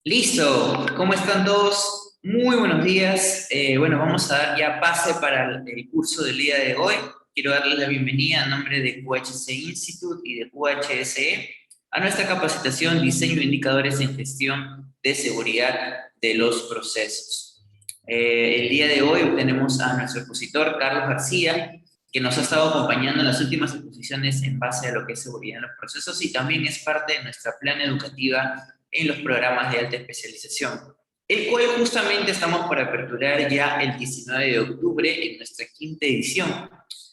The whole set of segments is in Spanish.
Listo, ¿cómo están todos? Muy buenos días. Bueno, vamos a dar ya pase para el curso del día de hoy. Quiero darles la bienvenida a nombre de QHC Institute y de QHSE a nuestra capacitación Diseño de Indicadores en Gestión de Seguridad de los Procesos. El día de hoy tenemos a nuestro expositor, Carlos García, que nos ha estado acompañando en las últimas exposiciones en base a lo que es seguridad en los procesos y también es parte de nuestra plan educativa en los programas de alta especialización, el cual justamente estamos por aperturar ya el 19 de octubre en nuestra quinta edición.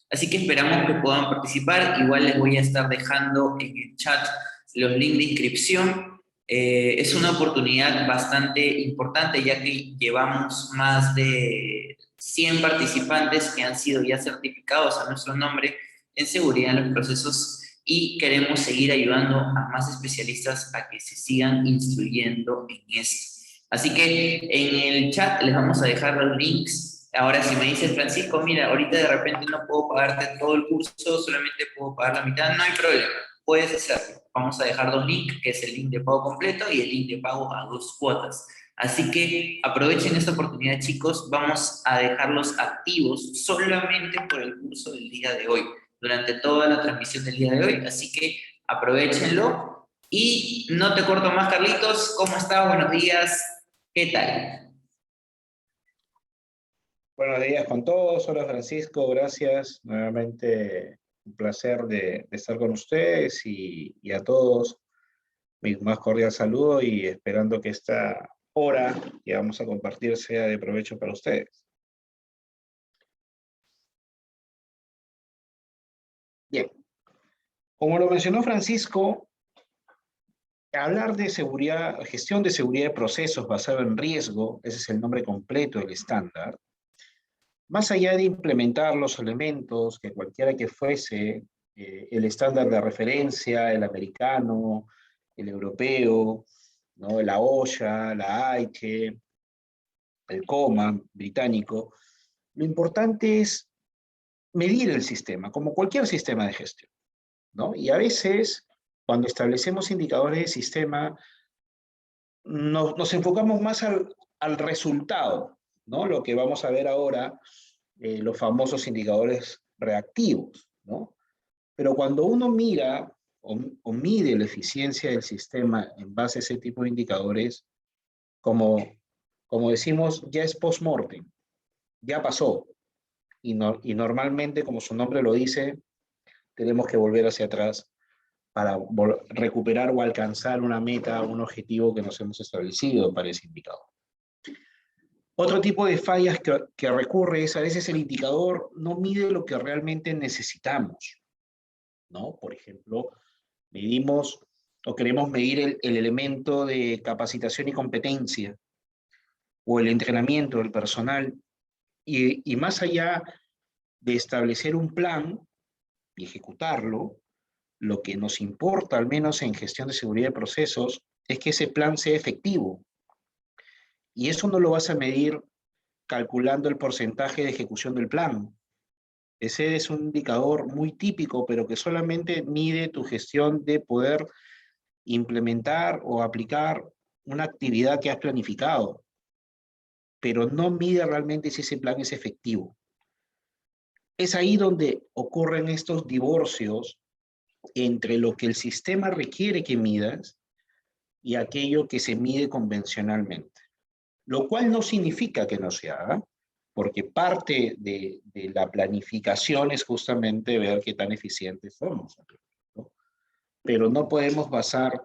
Así que esperamos que puedan participar. Igual les voy a estar dejando en el chat los links de inscripción. Es una oportunidad bastante importante ya que llevamos más de 100 participantes que han sido ya certificados a nuestro nombre en seguridad en los procesos y queremos seguir ayudando a más especialistas a que se sigan instruyendo en esto. Así que en el chat les vamos a dejar los links. Ahora, si me dices, Francisco, mira, ahorita de repente no puedo pagarte todo el curso, solamente puedo pagar la mitad, no hay problema, puedes hacerlo. Vamos a dejar dos links, que es el link de pago completo y el link de pago a 2 cuotas. Así que aprovechen esta oportunidad, chicos. Vamos a dejarlos activos solamente por el curso del día de hoy, durante toda la transmisión del día de hoy. Así que aprovechenlo. Y no te corto más, Carlitos. ¿Cómo estás? Buenos días. ¿Qué tal? Buenos días con todos. Hola Francisco, gracias. Nuevamente un placer de estar con ustedes y a todos mi más cordial saludo y esperando que esta hora que vamos a compartir sea de provecho para ustedes. Bien, como lo mencionó Francisco, hablar de seguridad, gestión de seguridad de procesos basado en riesgo, ese es el nombre completo del estándar. Más allá de implementar los elementos que cualquiera que fuese, el estándar de referencia, el americano, el europeo, ¿no? La OSHA, la AICHE, el COMA británico, lo importante es medir el sistema, como cualquier sistema de gestión, ¿no? Y a veces, cuando establecemos indicadores de sistema, nos enfocamos más al resultado, ¿no? Lo que vamos a ver ahora, los famosos indicadores reactivos, ¿no? Pero cuando uno mira o mide la eficiencia del sistema en base a ese tipo de indicadores, como decimos, ya es post-mortem, ya pasó. Y normalmente, como su nombre lo dice, tenemos que volver hacia atrás para recuperar o alcanzar una meta, un objetivo que nos hemos establecido para ese indicador. Otro tipo de fallas que recurre es a veces el indicador no mide lo que realmente necesitamos, ¿no? Por ejemplo, medimos o queremos medir el elemento de capacitación y competencia o el entrenamiento del personal y más allá de establecer un plan y ejecutarlo, lo que nos importa, al menos en gestión de seguridad de procesos, es que ese plan sea efectivo. Y eso no lo vas a medir calculando el porcentaje de ejecución del plan. Ese es un indicador muy típico, pero que solamente mide tu gestión de poder implementar o aplicar una actividad que has planificado, pero no mide realmente si ese plan es efectivo. Es ahí donde ocurren estos divorcios entre lo que el sistema requiere que midas y aquello que se mide convencionalmente. Lo cual no significa que no se haga, porque parte de la planificación es justamente ver qué tan eficientes somos, ¿no? Pero no podemos basar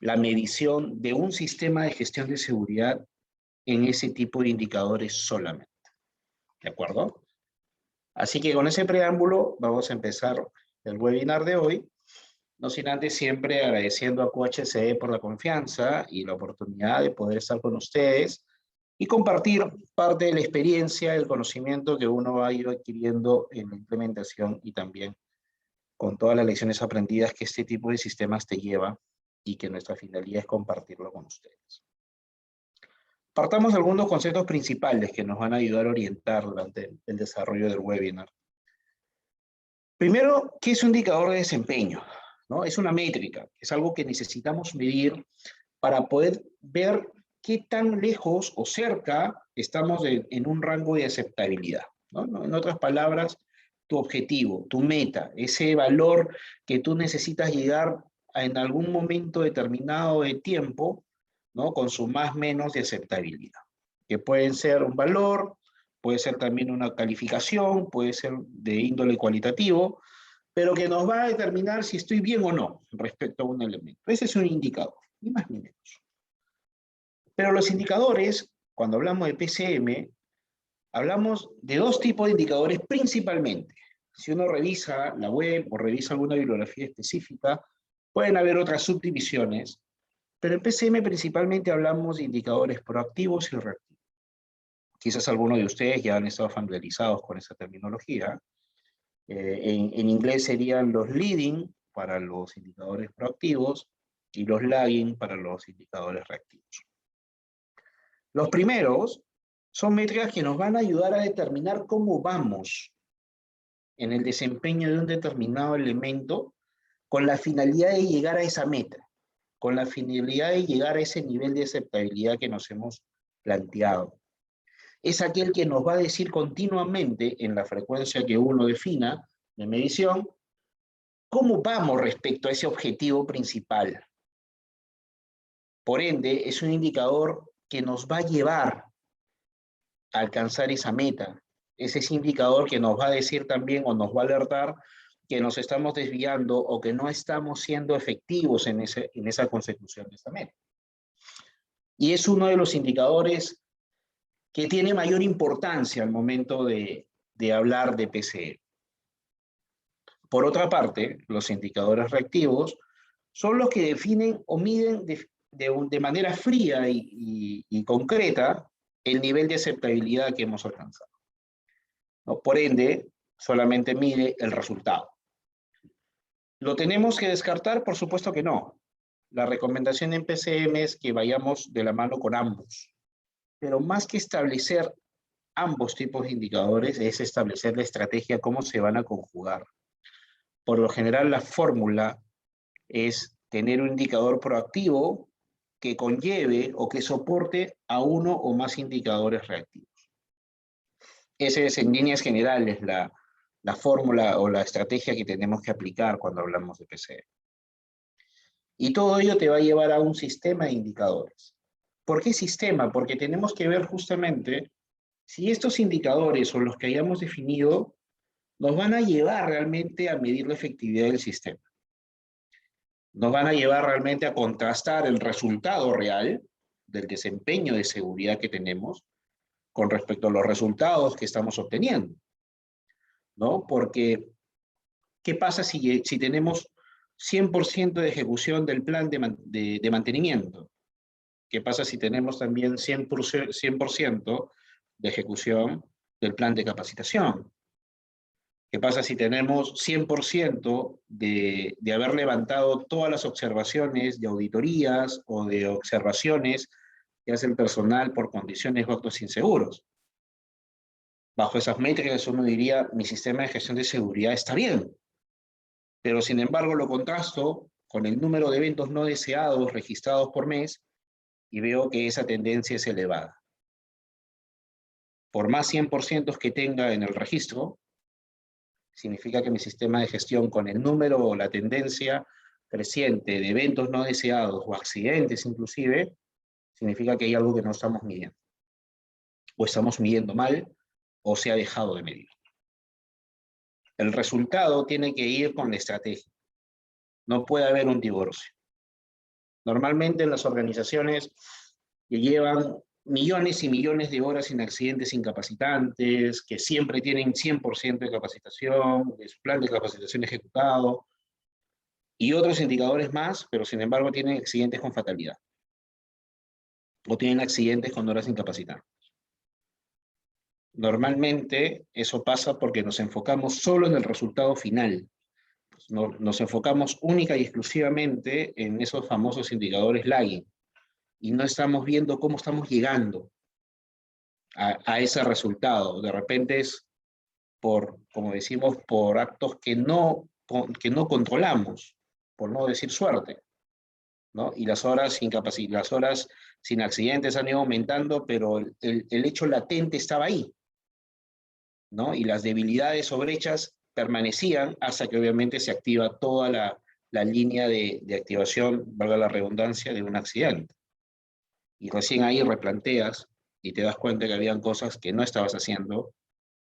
la medición de un sistema de gestión de seguridad en ese tipo de indicadores solamente. ¿De acuerdo? Así que con ese preámbulo vamos a empezar el webinar de hoy, no sin antes siempre agradeciendo a QHSE por la confianza y la oportunidad de poder estar con ustedes y compartir parte de la experiencia, el conocimiento que uno va a ir adquiriendo en la implementación y también con todas las lecciones aprendidas que este tipo de sistemas te lleva y que nuestra finalidad es compartirlo con ustedes. Partamos de algunos conceptos principales que nos van a ayudar a orientar durante el desarrollo del webinar. Primero, ¿qué es un indicador de desempeño? ¿No? Es una métrica, es algo que necesitamos medir para poder ver qué tan lejos o cerca estamos en un rango de aceptabilidad, ¿no? En otras palabras, tu objetivo, tu meta, ese valor que tú necesitas llegar en algún momento determinado de tiempo, ¿no? Con su más menos de aceptabilidad, que pueden ser un valor, puede ser también una calificación, puede ser de índole cualitativo, pero que nos va a determinar si estoy bien o no respecto a un elemento. Ese es un indicador, ni más ni menos. Pero los indicadores, cuando hablamos de PCM, hablamos de dos tipos de indicadores principalmente. Si uno revisa la web o revisa alguna bibliografía específica, pueden haber otras subdivisiones, pero en PCM principalmente hablamos de indicadores proactivos y reactivos. Quizás algunos de ustedes ya han estado familiarizados con esa terminología. En inglés serían los leading para los indicadores proactivos y los lagging para los indicadores reactivos. Los primeros son métricas que nos van a ayudar a determinar cómo vamos en el desempeño de un determinado elemento con la finalidad de llegar a esa meta, con la finalidad de llegar a ese nivel de aceptabilidad que nos hemos planteado. Es aquel que nos va a decir continuamente, en la frecuencia que uno defina de medición, cómo vamos respecto a ese objetivo principal. Por ende, es un indicador que nos va a llevar a alcanzar esa meta. Es ese indicador que nos va a decir también o nos va a alertar que nos estamos desviando o que no estamos siendo efectivos en esa consecución de esa meta. Y es uno de los indicadores que tiene mayor importancia al momento de hablar de PCE. Por otra parte, los indicadores reactivos son los que definen o miden de manera fría y concreta el nivel de aceptabilidad que hemos alcanzado, ¿no? Por ende, solamente mide el resultado. ¿Lo tenemos que descartar? Por supuesto que no. La recomendación en PCM es que vayamos de la mano con ambos. Pero más que establecer ambos tipos de indicadores, es establecer la estrategia, cómo se van a conjugar. Por lo general, la fórmula es tener un indicador proactivo que conlleve o que soporte a uno o más indicadores reactivos. Esa es, en líneas generales, la fórmula o la estrategia que tenemos que aplicar cuando hablamos de PCE. Y todo ello te va a llevar a un sistema de indicadores. ¿Por qué sistema? Porque tenemos que ver justamente si estos indicadores o los que hayamos definido nos van a llevar realmente a medir la efectividad del sistema. Nos van a llevar realmente a contrastar el resultado real del desempeño de seguridad que tenemos con respecto a los resultados que estamos obteniendo, ¿no? Porque, ¿qué pasa si tenemos 100% de ejecución del plan de mantenimiento? ¿Qué pasa si tenemos también 100% de ejecución del plan de capacitación? ¿Qué pasa si tenemos 100% de haber levantado todas las observaciones de auditorías o de observaciones que hace el personal por condiciones o actos inseguros? Bajo esas métricas uno diría, mi sistema de gestión de seguridad está bien, pero sin embargo lo contrasto con el número de eventos no deseados registrados por mes y veo que esa tendencia es elevada. Por más 100% que tenga en el registro, significa que mi sistema de gestión con el número o la tendencia creciente de eventos no deseados o accidentes inclusive, significa que hay algo que no estamos midiendo. O estamos midiendo mal o se ha dejado de medir. El resultado tiene que ir con la estrategia. No puede haber un divorcio. Normalmente en las organizaciones que llevan millones y millones de horas sin accidentes incapacitantes, que siempre tienen 100% de capacitación, de su plan de capacitación ejecutado, y otros indicadores más, pero sin embargo tienen accidentes con fatalidad. O tienen accidentes con horas incapacitantes. Normalmente eso pasa porque nos enfocamos solo en el resultado final. Nos enfocamos única y exclusivamente en esos famosos indicadores lagging. Y no estamos viendo cómo estamos llegando a ese resultado. De repente es como decimos, por actos que no controlamos, por no decir suerte. ¿no? Y las horas las horas sin accidentes han ido aumentando, pero el hecho latente estaba ahí, ¿no? Y las debilidades o brechas permanecían hasta que obviamente se activa toda la línea de activación, valga la redundancia, de un accidente. Y recién ahí replanteas y te das cuenta que habían cosas que no estabas haciendo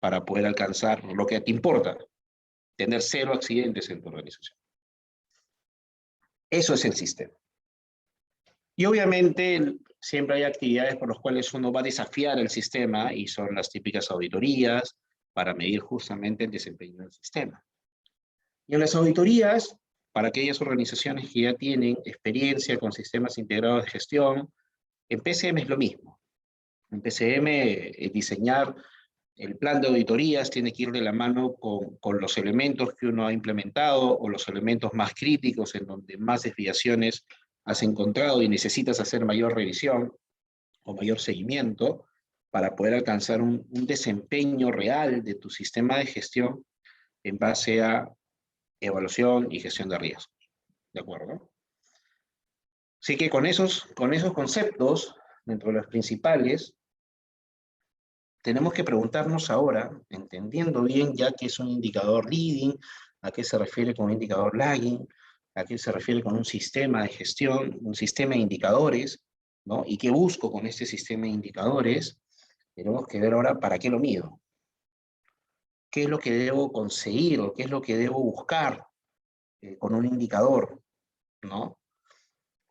para poder alcanzar lo que te importa, tener 0 accidentes en tu organización. Eso es el sistema. Y obviamente siempre hay actividades por las cuales uno va a desafiar el sistema y son las típicas auditorías para medir justamente el desempeño del sistema. Y en las auditorías, para aquellas organizaciones que ya tienen experiencia con sistemas integrados de gestión, en PCM es lo mismo. En PCM, diseñar el plan de auditorías tiene que ir de la mano con los elementos que uno ha implementado o los elementos más críticos en donde más desviaciones has encontrado y necesitas hacer mayor revisión o mayor seguimiento para poder alcanzar un desempeño real de tu sistema de gestión en base a evaluación y gestión de riesgos. ¿De acuerdo? Así que con esos conceptos, dentro de los principales, tenemos que preguntarnos ahora, entendiendo bien ya qué es un indicador leading, a qué se refiere con un indicador lagging, a qué se refiere con un sistema de gestión, un sistema de indicadores, ¿no? Y qué busco con este sistema de indicadores, tenemos que ver ahora para qué lo mido. ¿Qué es lo que debo conseguir o qué es lo que debo buscar con un indicador, ¿no?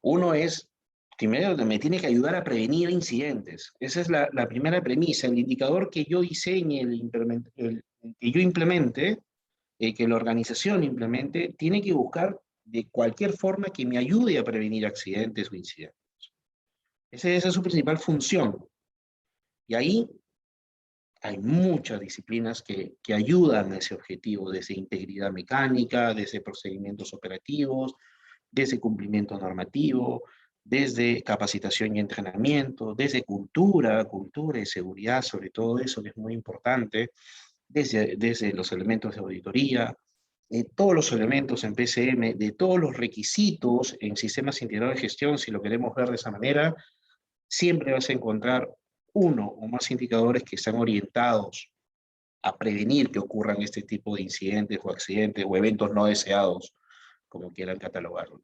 Uno es, primero, me tiene que ayudar a prevenir incidentes. Esa es la primera premisa. El indicador que yo diseñe, que yo implemente, que la organización implemente, tiene que buscar de cualquier forma que me ayude a prevenir accidentes o incidentes. Esa es su principal función. Y ahí hay muchas disciplinas que ayudan a ese objetivo, desde integridad mecánica, desde procedimientos operativos, desde cumplimiento normativo, desde capacitación y entrenamiento, desde cultura y seguridad, sobre todo eso que es muy importante, desde los elementos de auditoría, todos los elementos en PCM, de todos los requisitos en sistemas integrados de gestión, si lo queremos ver de esa manera, siempre vas a encontrar uno o más indicadores que están orientados a prevenir que ocurran este tipo de incidentes o accidentes o eventos no deseados, como quieran catalogarlo.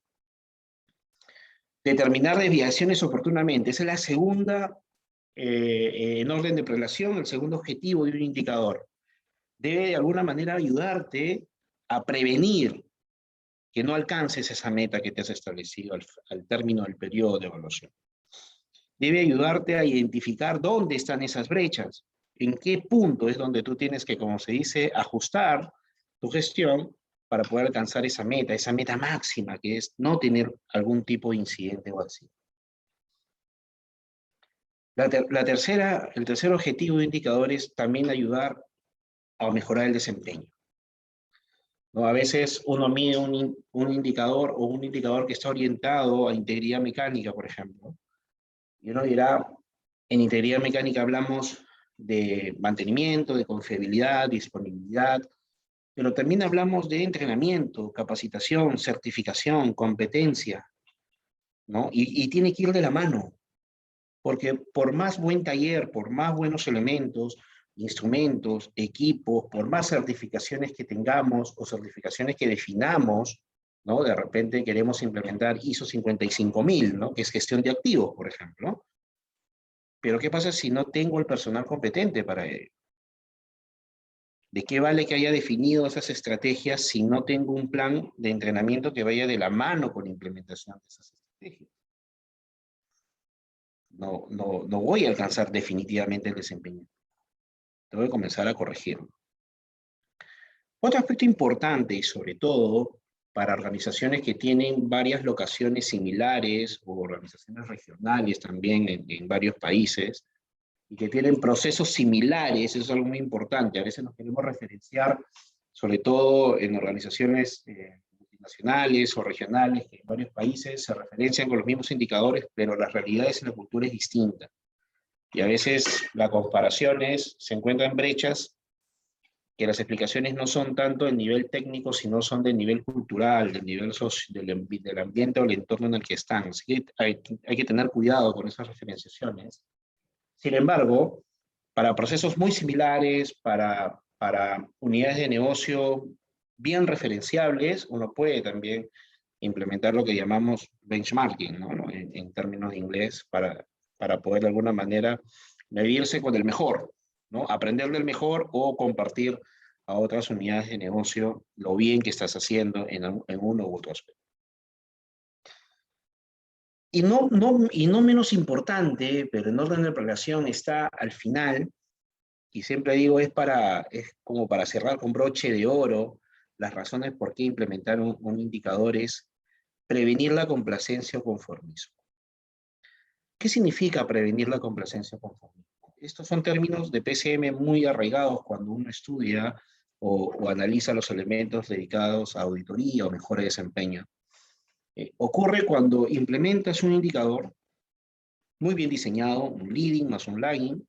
Determinar desviaciones oportunamente. Esa es la segunda, en orden de prelación, el segundo objetivo de un indicador. Debe de alguna manera ayudarte a prevenir que no alcances esa meta que te has establecido al término del periodo de evaluación. Debe ayudarte a identificar dónde están esas brechas, en qué punto es donde tú tienes que, como se dice, ajustar tu gestión para poder alcanzar esa meta máxima, que es no tener algún tipo de incidente o accidente. El tercer objetivo de indicador es también ayudar a mejorar el desempeño, ¿no? A veces uno mide un indicador o un indicador que está orientado a integridad mecánica, por ejemplo, y uno dirá, en integridad mecánica hablamos de mantenimiento, de confiabilidad, disponibilidad, pero también hablamos de entrenamiento, capacitación, certificación, competencia, ¿no? Y tiene que ir de la mano, porque por más buen taller, por más buenos elementos, instrumentos, equipos, por más certificaciones que tengamos o certificaciones que definamos, ¿no? De repente queremos implementar ISO 55000, ¿no? Que es gestión de activos, por ejemplo. Pero ¿qué pasa si no tengo el personal competente para ello? ¿De qué vale que haya definido esas estrategias si no tengo un plan de entrenamiento que vaya de la mano con la implementación de esas estrategias? No voy a alcanzar definitivamente el desempeño. Tengo que comenzar a corregirlo. Otro aspecto importante, y sobre todo para organizaciones que tienen varias locaciones similares o organizaciones regionales también en varios países, y que tienen procesos similares, eso es algo muy importante. A veces nos queremos referenciar, sobre todo en organizaciones multinacionales o regionales, que en varios países se referencian con los mismos indicadores, pero las realidades y la cultura es distinta. Y a veces las comparaciones se encuentran brechas que las explicaciones no son tanto del nivel técnico, sino son del nivel cultural, del nivel del ambiente o el entorno en el que están. Así que hay que tener cuidado con esas referenciaciones. Sin embargo, para procesos muy similares, para unidades de negocio bien referenciables, uno puede también implementar lo que llamamos benchmarking, ¿no? En términos de inglés, para poder de alguna manera medirse con el mejor, ¿no? Aprender del mejor o compartir a otras unidades de negocio lo bien que estás haciendo en uno u otro aspecto. Y no menos importante, pero en orden de relación, está al final, y siempre digo, es como para cerrar con broche de oro, las razones por qué implementar un indicador es prevenir la complacencia o conformismo. ¿Qué significa prevenir la complacencia o conformismo? Estos son términos de PCM muy arraigados cuando uno estudia o analiza los elementos dedicados a auditoría o mejora de desempeño. Ocurre cuando implementas un indicador muy bien diseñado, un leading más un lagging,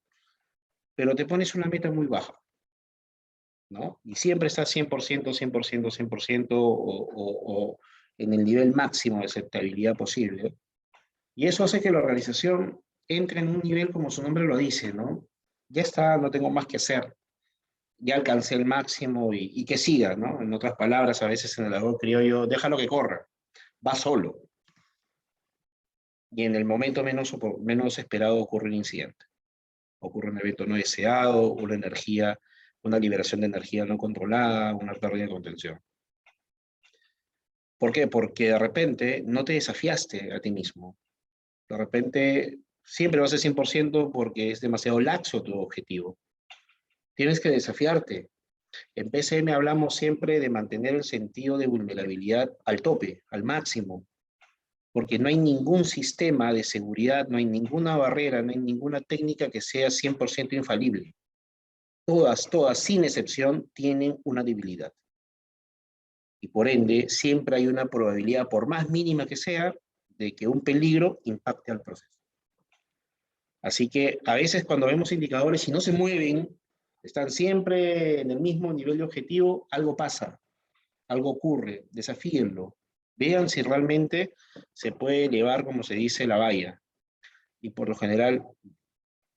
pero te pones una meta muy baja, ¿no? Y siempre estás 100%, 100%, 100% o en el nivel máximo de aceptabilidad posible. Y eso hace que la organización entre en un nivel como su nombre lo dice, ¿no? Ya está, no tengo más que hacer. Ya alcancé el máximo y que siga, ¿no? En otras palabras, a veces en el argot criollo, déjalo que corra, va solo. Y en el momento menos esperado ocurre un incidente. Ocurre un evento no deseado, una liberación de energía no controlada, una pérdida de contención. ¿Por qué? Porque de repente no te desafiaste a ti mismo. De repente siempre vas a ser 100% porque es demasiado laxo tu objetivo. Tienes que desafiarte. En PCM hablamos siempre de mantener el sentido de vulnerabilidad al tope, al máximo, porque no hay ningún sistema de seguridad, no hay ninguna barrera, no hay ninguna técnica que sea 100% infalible. Todas, sin excepción, tienen una debilidad. Y por ende, siempre hay una probabilidad, por más mínima que sea, de que un peligro impacte al proceso. Así que a veces cuando vemos indicadores y no se mueven, están siempre en el mismo nivel de objetivo, algo pasa, algo ocurre, desafíenlo. Vean si realmente se puede elevar, como se dice, la valla. Y por lo general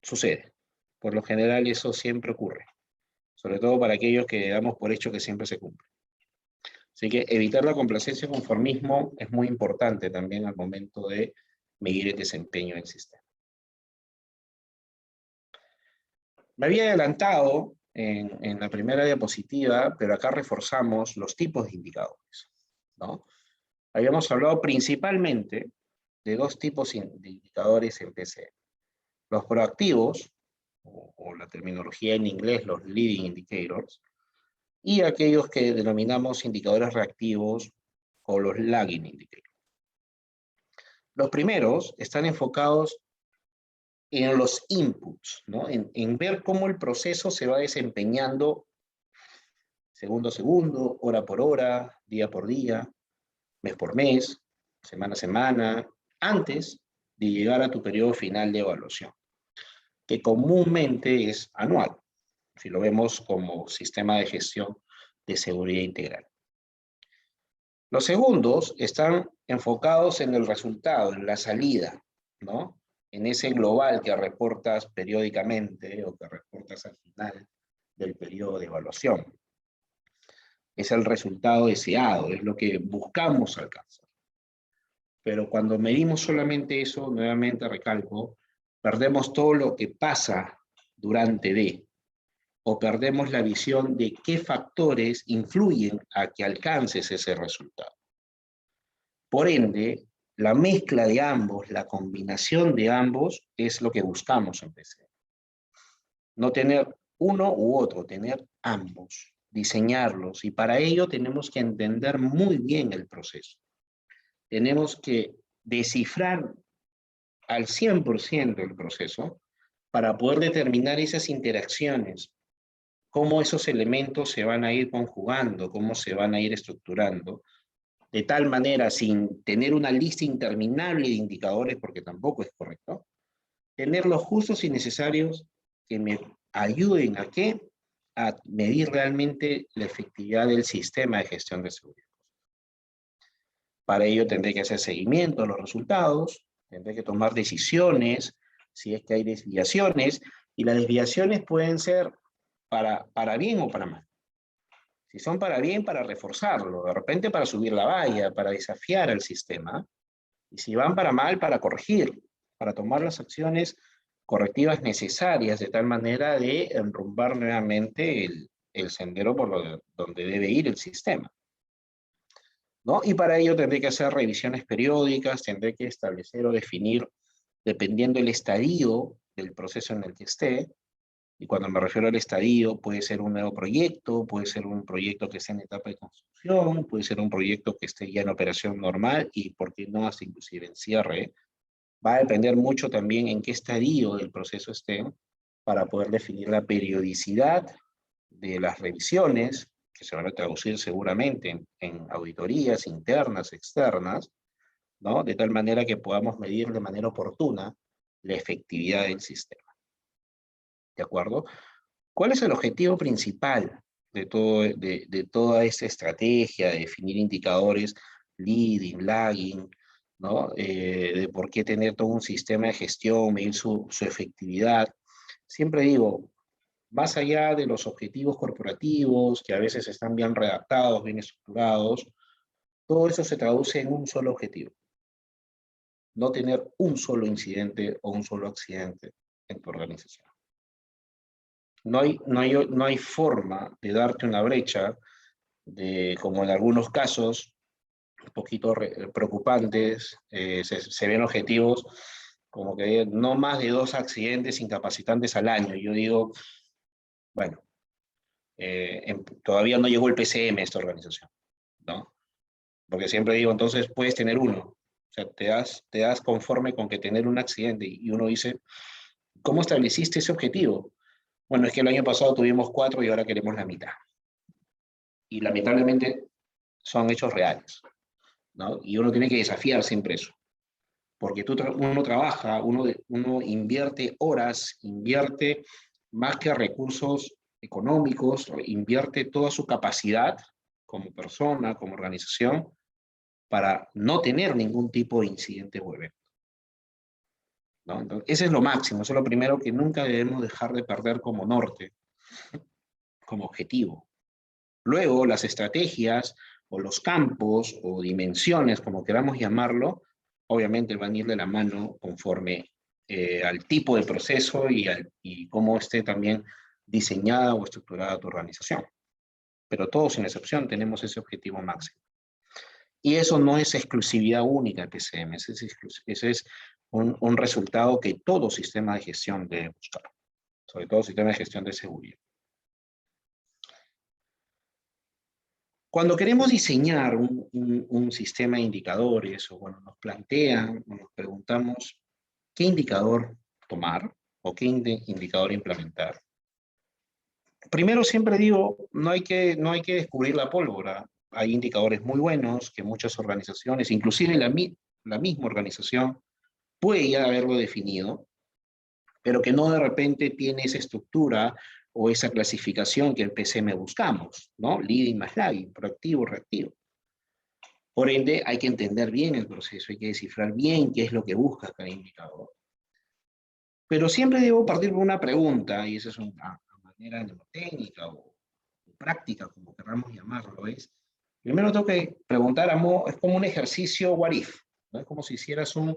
sucede. Por lo general eso siempre ocurre. Sobre todo para aquellos que damos por hecho que siempre se cumple. Así que evitar la complacencia y conformismo es muy importante también al momento de medir el desempeño del sistema. Me había adelantado en la primera diapositiva, pero acá reforzamos los tipos de indicadores, ¿no? Habíamos hablado principalmente de dos tipos de indicadores en PCM. Los proactivos, o la terminología en inglés, los leading indicators, y aquellos que denominamos indicadores reactivos o los lagging indicators. Los primeros están enfocados en los inputs, ¿no? En ver cómo el proceso se va desempeñando segundo a segundo, hora por hora, día por día, mes por mes, semana a semana, antes de llegar a tu periodo final de evaluación, que comúnmente es anual, si lo vemos como sistema de gestión de seguridad integral. Los segundos están enfocados en el resultado, en la salida, ¿no? En ese global que reportas periódicamente o que reportas al final del periodo de evaluación. Es el resultado deseado, es lo que buscamos alcanzar. Pero cuando medimos solamente eso, nuevamente recalco, perdemos todo lo que pasa durante o perdemos la visión de qué factores influyen a que alcances ese resultado. Por ende, la mezcla de ambos, la combinación de ambos, es lo que buscamos en PCM. No tener uno u otro, tener ambos, diseñarlos, y para ello tenemos que entender muy bien el proceso. Tenemos que descifrar al 100% el proceso para poder determinar esas interacciones, cómo esos elementos se van a ir conjugando, cómo se van a ir estructurando, de tal manera, sin tener una lista interminable de indicadores, porque tampoco es correcto, tener los justos y necesarios que me ayuden a ¿qué? a medir realmente la efectividad del sistema de gestión de seguridad. Para ello tendré que hacer seguimiento a los resultados, tendré que tomar decisiones si es que hay desviaciones, y las desviaciones pueden ser para bien o para mal. Si son para bien, para reforzarlo, de repente para subir la valla, para desafiar al sistema, y si van para mal, para corregir, para tomar las acciones correctivas necesarias de tal manera de enrumbar nuevamente el sendero donde debe ir el sistema, ¿no? Y para ello tendré que hacer revisiones periódicas, tendré que establecer o definir, dependiendo del estadio del proceso en el que esté, y cuando me refiero al estadio, puede ser un nuevo proyecto, puede ser un proyecto que esté en etapa de construcción, puede ser un proyecto que esté ya en operación normal y, por qué no, hasta inclusive en cierre. Va a depender mucho también en qué estadio del proceso esté para poder definir la periodicidad de las revisiones, que se van a traducir seguramente en auditorías internas, externas, ¿no? De tal manera que podamos medir de manera oportuna la efectividad del sistema. ¿De acuerdo? ¿Cuál es el objetivo principal de toda esta estrategia de definir indicadores, leading, lagging, ¿no? De por qué tener todo un sistema de gestión, medir su efectividad? Siempre digo, más allá de los objetivos corporativos, que a veces están bien redactados, bien estructurados, todo eso se traduce en un solo objetivo: no tener un solo incidente o un solo accidente en tu organización. No hay forma de darte una brecha, como en algunos casos, un poquito preocupantes, se ven objetivos como que no más de 2 accidentes incapacitantes al año. Yo digo, bueno, todavía no llegó el PCM a esta organización, ¿no? Porque siempre digo, entonces puedes tener uno. O sea, te das conforme con que tener un accidente, y uno dice, ¿cómo estableciste ese objetivo? Bueno, es que el año pasado tuvimos 4 y ahora queremos la mitad. Y lamentablemente son hechos reales, ¿no? Y uno tiene que desafiar siempre eso. Porque uno trabaja, uno invierte horas, invierte más que recursos económicos, invierte toda su capacidad como persona, como organización, para no tener ningún tipo de incidente o evento, ¿no? Entonces, ese es lo máximo, eso es lo primero que nunca debemos dejar de perder como norte, como objetivo. Luego, las estrategias o los campos o dimensiones, como queramos llamarlo, obviamente van a ir de la mano conforme al tipo de proceso y cómo esté también diseñada o estructurada tu organización. Pero todos, sin excepción, tenemos ese objetivo máximo. Y eso no es exclusividad única del PCM, ese es un resultado que todo sistema de gestión debe buscar, sobre todo sistema de gestión de seguridad. Cuando queremos diseñar un sistema de indicadores, o bueno, nos plantean o nos preguntamos qué indicador tomar o qué indicador implementar, primero siempre digo, no hay que descubrir la pólvora. Hay indicadores muy buenos que muchas organizaciones, inclusive la misma organización, puede ya haberlo definido, pero que no de repente tiene esa estructura o esa clasificación que el PCM buscamos, ¿no? Leading más lagging, proactivo, reactivo. Por ende, hay que entender bien el proceso, hay que descifrar bien qué es lo que busca cada indicador. Pero siempre debo partir de una pregunta, y esa es una manera mnemotécnica o práctica, como queramos llamarlo, es, primero tengo que preguntar, es como un ejercicio what if, ¿no? Es como si hicieras un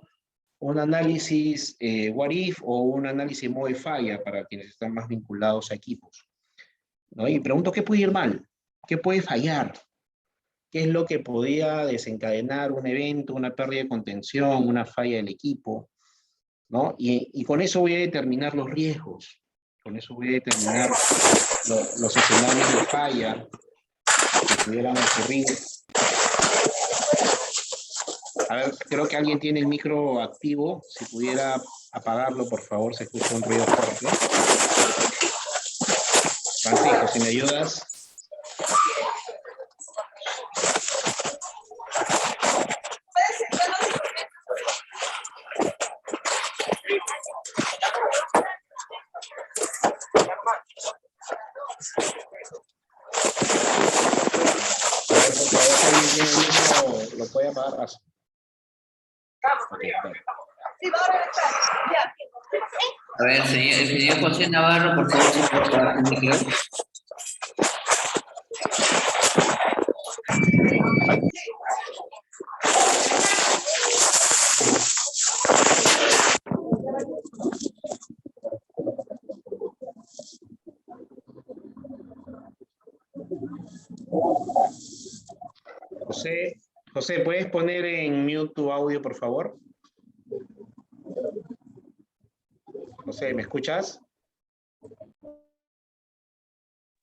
análisis what if o un análisis modo de falla para quienes están más vinculados a equipos, ¿no? Y pregunto, ¿qué puede ir mal? ¿Qué puede fallar? ¿Qué es lo que podía desencadenar un evento, una pérdida de contención, una falla del equipo, ¿no? Y con eso voy a determinar los riesgos, con eso voy a determinar los escenarios de falla que pudieran ocurrir. A ver, creo que alguien tiene el micro activo. Si pudiera apagarlo, por favor, se escucha un ruido fuerte. Francisco, si me ayudas. ¿Alguien mismo lo puede apagar? Okay, vale. A ver, el señor José Navarro, por favor, si puede apagar su micro. José, ¿puedes poner en mute tu audio, por favor? José, ¿me escuchas?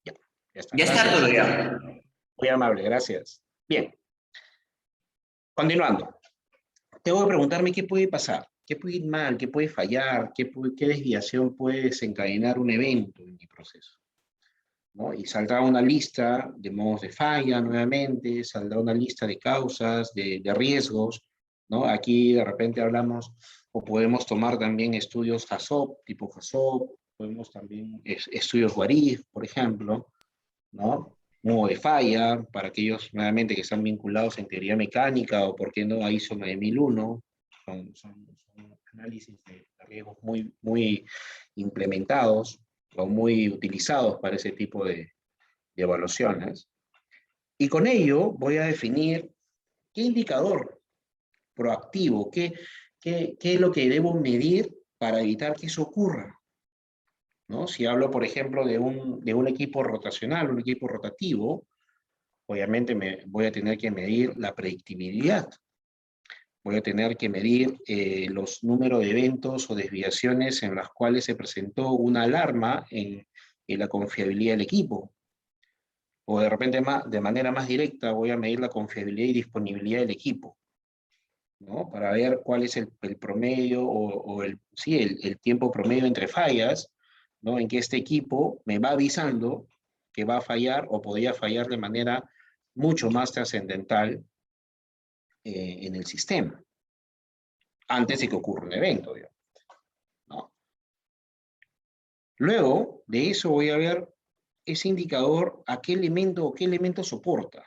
Ya está. Ya está todo ya. Muy amable, gracias. Bien. Continuando. Tengo que preguntarme qué puede pasar, qué puede ir mal, qué puede fallar, qué desviación puede desencadenar un evento en mi proceso, ¿no? Y saldrá una lista de modos de falla nuevamente, saldrá una lista de causas, de riesgos, ¿no? Aquí de repente hablamos o podemos tomar también estudios HACCP, tipo HACCP, podemos también estudios What-If, por ejemplo, ¿no? Modo de falla, para aquellos nuevamente que están vinculados en teoría mecánica o por qué no a ISO 9001, son análisis de riesgos muy implementados o muy utilizados para ese tipo de evaluaciones. Y con ello voy a definir qué indicador proactivo, qué es lo que debo medir para evitar que eso ocurra, ¿no? Si hablo, por ejemplo, de un equipo rotacional, un equipo rotativo, obviamente voy a tener que medir la predictibilidad. Voy a tener que medir los números de eventos o desviaciones en las cuales se presentó una alarma en la confiabilidad del equipo. O de repente de manera más directa voy a medir la confiabilidad y disponibilidad del equipo, ¿no? Para ver cuál es el promedio sí, el tiempo promedio entre fallas, ¿no? En que este equipo me va avisando que va a fallar o podría fallar de manera mucho más trascendental en el sistema, antes de que ocurra un evento, digamos, ¿no? Luego de eso voy a ver ese indicador a qué elemento soporta.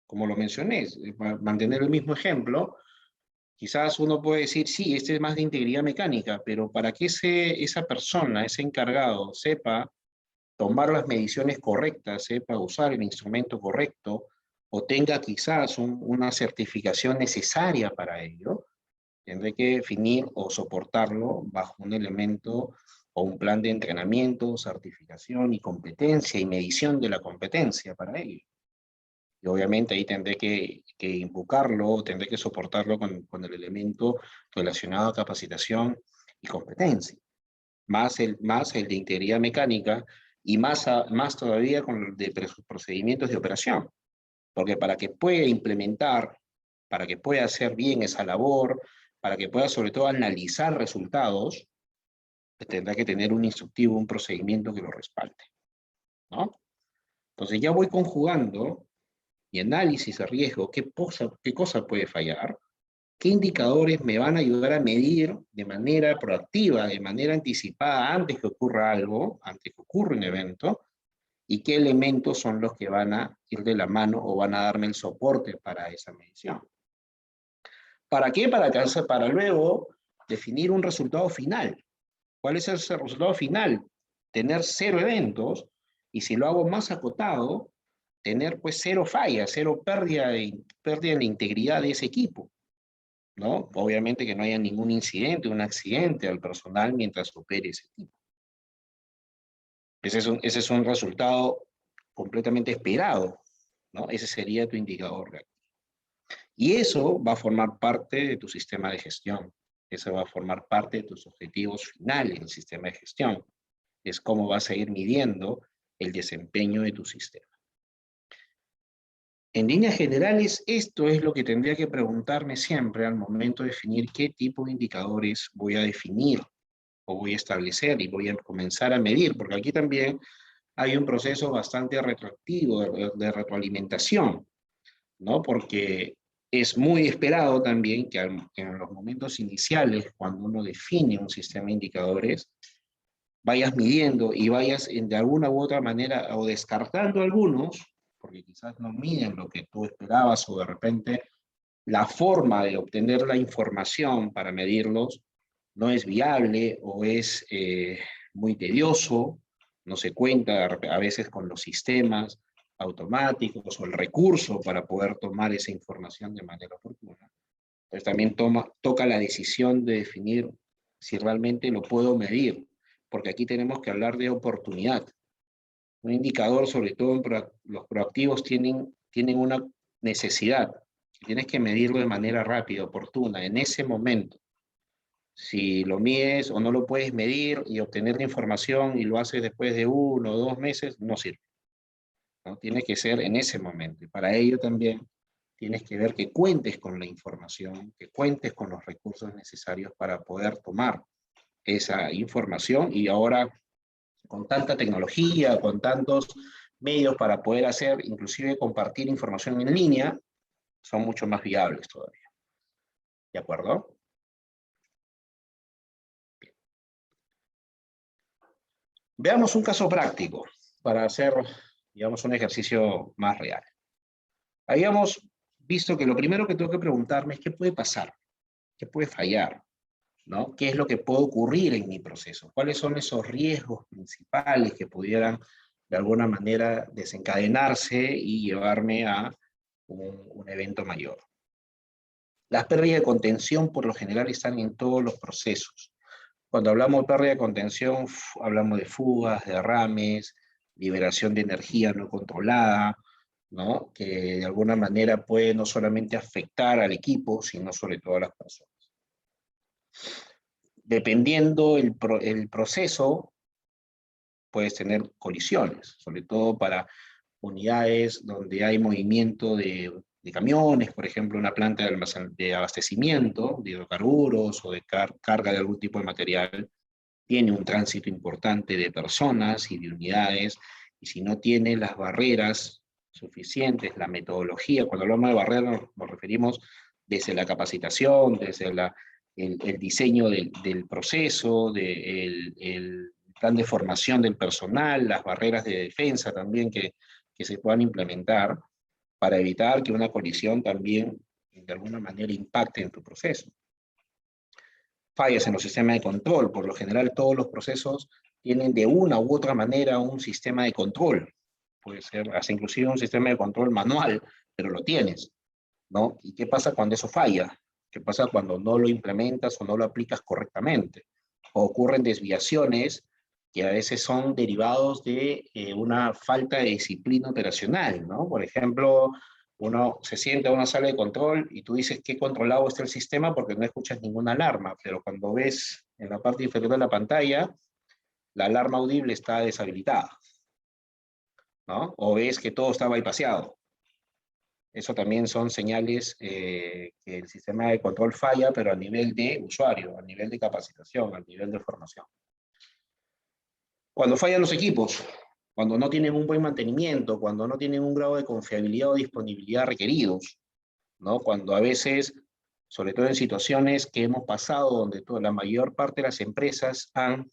Como lo mencioné, para mantener el mismo ejemplo, quizás uno puede decir, sí, este es más de integridad mecánica, pero para que esa persona, ese encargado, sepa tomar las mediciones correctas, sepa usar el instrumento correcto, o tenga quizás una certificación necesaria para ello, tendré que definir o soportarlo bajo un elemento o un plan de entrenamiento, certificación y competencia y medición de la competencia para ello. Y obviamente ahí tendré que invocarlo, tendré que soportarlo con el elemento relacionado a capacitación y competencia. Más el de integridad mecánica y más todavía con el de procedimientos de operación. Porque para que pueda implementar, para que pueda hacer bien esa labor, para que pueda sobre todo analizar resultados, tendrá que tener un instructivo, un procedimiento que lo respalde, ¿no? Entonces ya voy conjugando mi análisis de riesgo, qué cosa puede fallar, qué indicadores me van a ayudar a medir de manera proactiva, de manera anticipada, antes que ocurra algo, antes que ocurra un evento, y qué elementos son los que van a ir de la mano o van a darme el soporte para esa medición. ¿Para qué? Para luego definir un resultado final. ¿Cuál es ese resultado final? Tener 0 eventos, y si lo hago más acotado, tener pues 0 fallas, 0 pérdida de la integridad de ese equipo, ¿no? Obviamente que no haya ningún incidente, un accidente al personal mientras opere ese equipo. Ese es un resultado completamente esperado, ¿no? Ese sería tu indicador real. Y eso va a formar parte de tu sistema de gestión. Eso va a formar parte de tus objetivos finales del sistema de gestión. Es cómo vas a ir midiendo el desempeño de tu sistema. En líneas generales, esto es lo que tendría que preguntarme siempre al momento de definir qué tipo de indicadores voy a definir o voy a establecer y voy a comenzar a medir, porque aquí también hay un proceso bastante retroactivo de retroalimentación, ¿no? Porque es muy esperado también que en los momentos iniciales, cuando uno define un sistema de indicadores, vayas midiendo y vayas de alguna u otra manera o descartando algunos porque quizás no miden lo que tú esperabas o de repente la forma de obtener la información para medirlos no es viable o es muy tedioso, no se cuenta a veces con los sistemas automáticos o el recurso para poder tomar esa información de manera oportuna. Entonces también toca la decisión de definir si realmente lo puedo medir, porque aquí tenemos que hablar de oportunidad. Un indicador, sobre todo los proactivos, tienen una necesidad. Tienes que medirlo de manera rápida, oportuna, en ese momento. Si lo mides o no lo puedes medir y obtener la información y lo haces después de 1 o 2 meses, no sirve, ¿no? Tiene que ser en ese momento. Y para ello también tienes que ver que cuentes con la información, que cuentes con los recursos necesarios para poder tomar esa información. Y ahora, con tanta tecnología, con tantos medios para poder hacer, inclusive compartir información en línea, son mucho más viables todavía. ¿De acuerdo? Veamos un caso práctico para hacer, digamos, un ejercicio más real. Habíamos visto que lo primero que tengo que preguntarme es qué puede pasar, qué puede fallar, ¿no? ¿Qué es lo que puede ocurrir en mi proceso? ¿Cuáles son esos riesgos principales que pudieran de alguna manera desencadenarse y llevarme a un evento mayor? Las pérdidas de contención por lo general están en todos los procesos. Cuando hablamos de pérdida de contención, hablamos de fugas, derrames, liberación de energía no controlada, ¿no? Que de alguna manera puede no solamente afectar al equipo, sino sobre todo a las personas. Dependiendo el proceso, puedes tener colisiones, sobre todo para unidades donde hay movimiento de camiones, por ejemplo, una planta de abastecimiento de hidrocarburos o de carga de algún tipo de material, tiene un tránsito importante de personas y de unidades, y si no tiene las barreras suficientes, la metodología, cuando hablamos de barreras nos referimos desde la capacitación, desde el diseño del proceso, el plan de formación del personal, las barreras de defensa también que se puedan implementar para evitar que una colisión también de alguna manera impacte en tu proceso. Fallas en los sistemas de control. Por lo general, todos los procesos tienen de una u otra manera un sistema de control. Puede ser hasta inclusive un sistema de control manual, pero lo tienes, ¿no? ¿Y qué pasa cuando eso falla? ¿Qué pasa cuando no lo implementas o no lo aplicas correctamente? O ocurren desviaciones que a veces son derivados de una falta de disciplina operacional, ¿no? Por ejemplo, uno se sienta en una sala de control y tú dices qué controlado está el sistema porque no escuchas ninguna alarma, pero cuando ves en la parte inferior de la pantalla, la alarma audible está deshabilitada, ¿no? O ves que todo está bypassado. Eso también son señales que el sistema de control falla, pero a nivel de usuario, a nivel de capacitación, a nivel de formación. Cuando fallan los equipos, cuando no tienen un buen mantenimiento, cuando no tienen un grado de confiabilidad o disponibilidad requeridos, ¿no? Cuando a veces, sobre todo en situaciones que hemos pasado, donde la mayor parte de las empresas han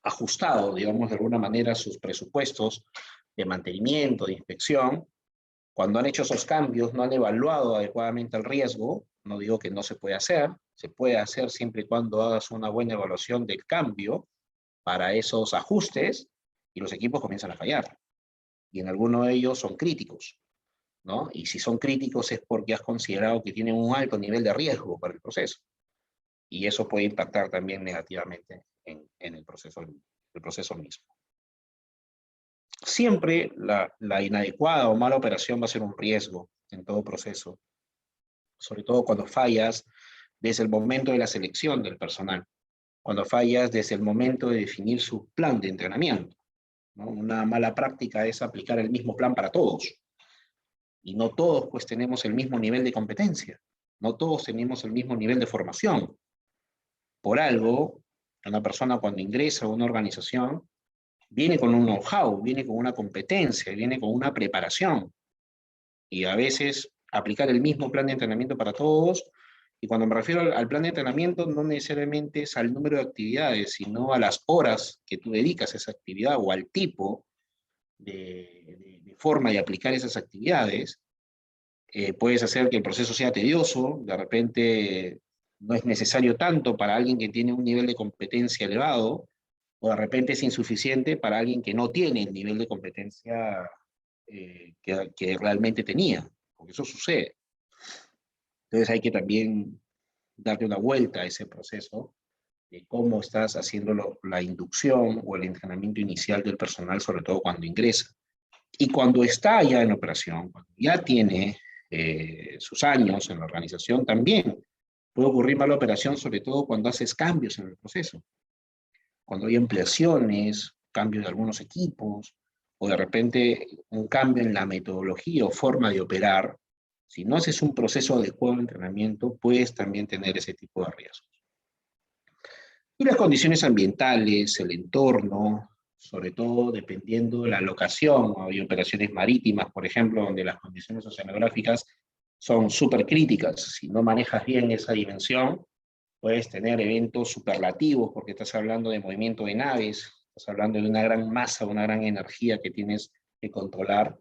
ajustado, digamos, de alguna manera sus presupuestos de mantenimiento, de inspección, cuando han hecho esos cambios, no han evaluado adecuadamente el riesgo, no digo que no se puede hacer siempre y cuando hagas una buena evaluación del cambio para esos ajustes y los equipos comienzan a fallar. Y en algunos de ellos son críticos, ¿no? Y si son críticos es porque has considerado que tienen un alto nivel de riesgo para el proceso. Y eso puede impactar también negativamente en el proceso mismo. Siempre la inadecuada o mala operación va a ser un riesgo en todo proceso, sobre todo cuando fallas desde el momento de la selección del personal, cuando fallas desde el momento de definir su plan de entrenamiento, ¿no? Una mala práctica es aplicar el mismo plan para todos, y no todos pues tenemos el mismo nivel de competencia, no todos tenemos el mismo nivel de formación. Por algo, una persona cuando ingresa a una organización viene con un know-how, viene con una competencia, viene con una preparación. Y a veces aplicar el mismo plan de entrenamiento para todos, y cuando me refiero al plan de entrenamiento, no necesariamente es al número de actividades, sino a las horas que tú dedicas a esa actividad o al tipo de forma de aplicar esas actividades, puedes hacer que el proceso sea tedioso, de repente no es necesario tanto para alguien que tiene un nivel de competencia elevado, o de repente es insuficiente para alguien que no tiene el nivel de competencia que realmente tenía, porque eso sucede. Entonces hay que también darte una vuelta a ese proceso de cómo estás haciendo la inducción o el entrenamiento inicial del personal, sobre todo cuando ingresa. Y cuando está ya en operación, cuando ya tiene sus años en la organización, también puede ocurrir mala operación, sobre todo cuando haces cambios en el proceso. Cuando hay ampliaciones, cambio de algunos equipos, o de repente un cambio en la metodología o forma de operar, si no haces un proceso adecuado de entrenamiento, puedes también tener ese tipo de riesgos. Y las condiciones ambientales, el entorno, sobre todo dependiendo de la locación. Hay operaciones marítimas, por ejemplo, donde las condiciones oceanográficas son súper críticas. Si no manejas bien esa dimensión, puedes tener eventos superlativos, porque estás hablando de movimiento de naves, estás hablando de una gran masa, una gran energía que tienes que controlar,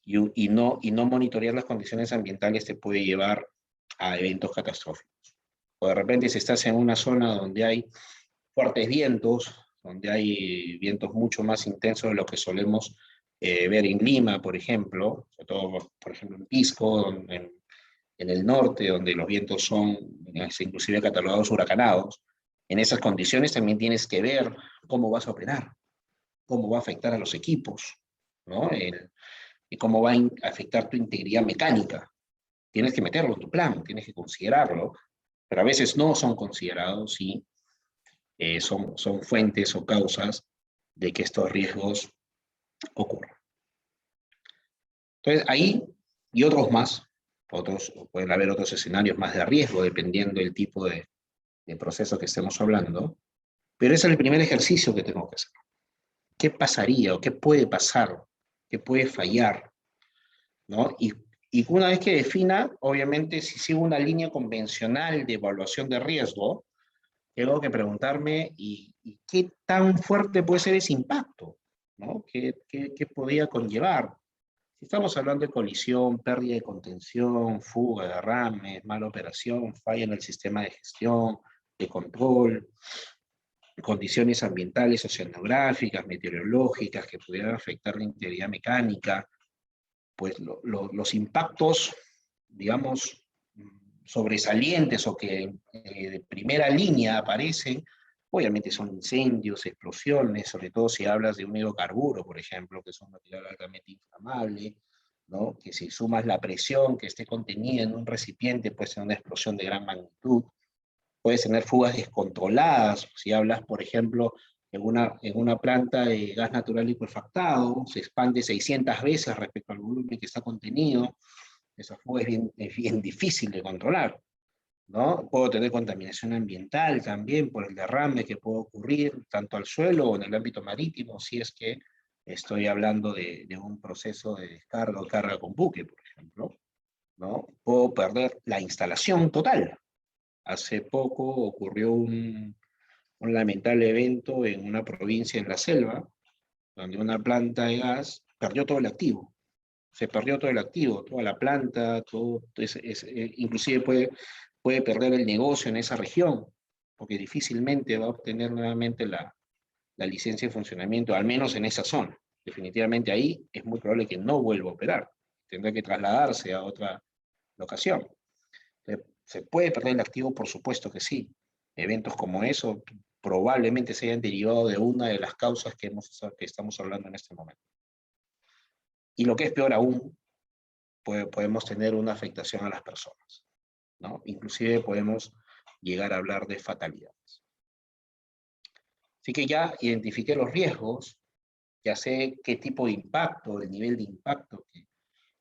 y no monitorear las condiciones ambientales te puede llevar a eventos catastróficos. O de repente si estás en una zona donde hay fuertes vientos, donde hay vientos mucho más intensos de lo que solemos ver en Lima, por ejemplo, sobre todo, por ejemplo, en Pisco, en el norte, donde los vientos son inclusive catalogados huracanados. En esas condiciones también tienes que ver cómo vas a operar, cómo va a afectar a los equipos, ¿no? Y cómo va a afectar tu integridad mecánica. Tienes que meterlo en tu plan, tienes que considerarlo, pero a veces no son considerados y son fuentes o causas de que estos riesgos ocurran. Entonces, ahí y otros más, pueden haber otros escenarios más de riesgo dependiendo del tipo de proceso que estemos hablando, pero ese es el primer ejercicio que tengo que hacer. ¿Qué pasaría o qué puede pasar? ¿Qué puede fallar? ¿No? Y una vez que defina, obviamente, si sigo una línea convencional de evaluación de riesgo, tengo que preguntarme, ¿y qué tan fuerte puede ser ese impacto? ¿No? ¿Qué podría conllevar? Si estamos hablando de colisión, pérdida de contención, fuga, derrames, mala operación, falla en el sistema de gestión, de control, condiciones ambientales, oceanográficas, meteorológicas que pudieran afectar la integridad mecánica, pues los impactos, digamos, sobresalientes o que de primera línea aparecen, obviamente son incendios, explosiones, sobre todo si hablas de un hidrocarburo, por ejemplo, que es un material altamente inflamable, ¿no? Que si sumas la presión que esté contenida en un recipiente, puede ser una explosión de gran magnitud. Puedes tener fugas descontroladas, si hablas, por ejemplo, en una planta de gas natural licuefactado, se expande 600 veces respecto al volumen que está contenido. Esa fuga es bien difícil de controlar, ¿no? Puedo tener contaminación ambiental también por el derrame que puede ocurrir tanto al suelo o en el ámbito marítimo, si es que estoy hablando de un proceso de descarga o carga con buque, por ejemplo, ¿no? Puedo perder la instalación total. Hace poco ocurrió un lamentable evento en una provincia en la selva, donde una planta de gas perdió todo el activo. Se perdió todo el activo, toda la planta, todo, inclusive puede perder el negocio en esa región, porque difícilmente va a obtener nuevamente la licencia de funcionamiento, al menos en esa zona. Definitivamente ahí es muy probable que no vuelva a operar. Tendrá que trasladarse a otra locación. ¿Se puede perder el activo? Por supuesto que sí. Eventos como eso probablemente se hayan derivado de una de las causas que estamos hablando en este momento. Y lo que es peor aún, podemos tener una afectación a las personas, ¿no? Inclusive podemos llegar a hablar de fatalidades. Así que ya identifiqué los riesgos, ya sé qué tipo de impacto, el nivel de impacto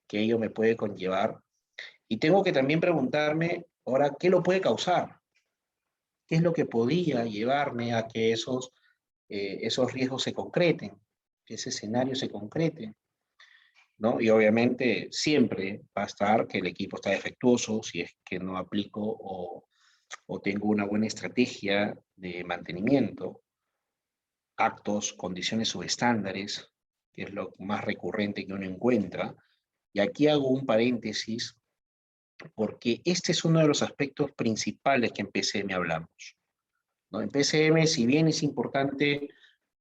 que ello me puede conllevar, y tengo que también preguntarme, ahora, ¿qué lo puede causar? ¿Qué es lo que podría llevarme a que esos riesgos se concreten, que ese escenario se concrete? ¿No? Y obviamente siempre va a estar que el equipo está defectuoso si es que no aplico o tengo una buena estrategia de mantenimiento, actos, condiciones subestándares, que es lo más recurrente que uno encuentra. Y aquí hago un paréntesis, porque este es uno de los aspectos principales que en PCM hablamos, ¿no? En PCM, si bien es importante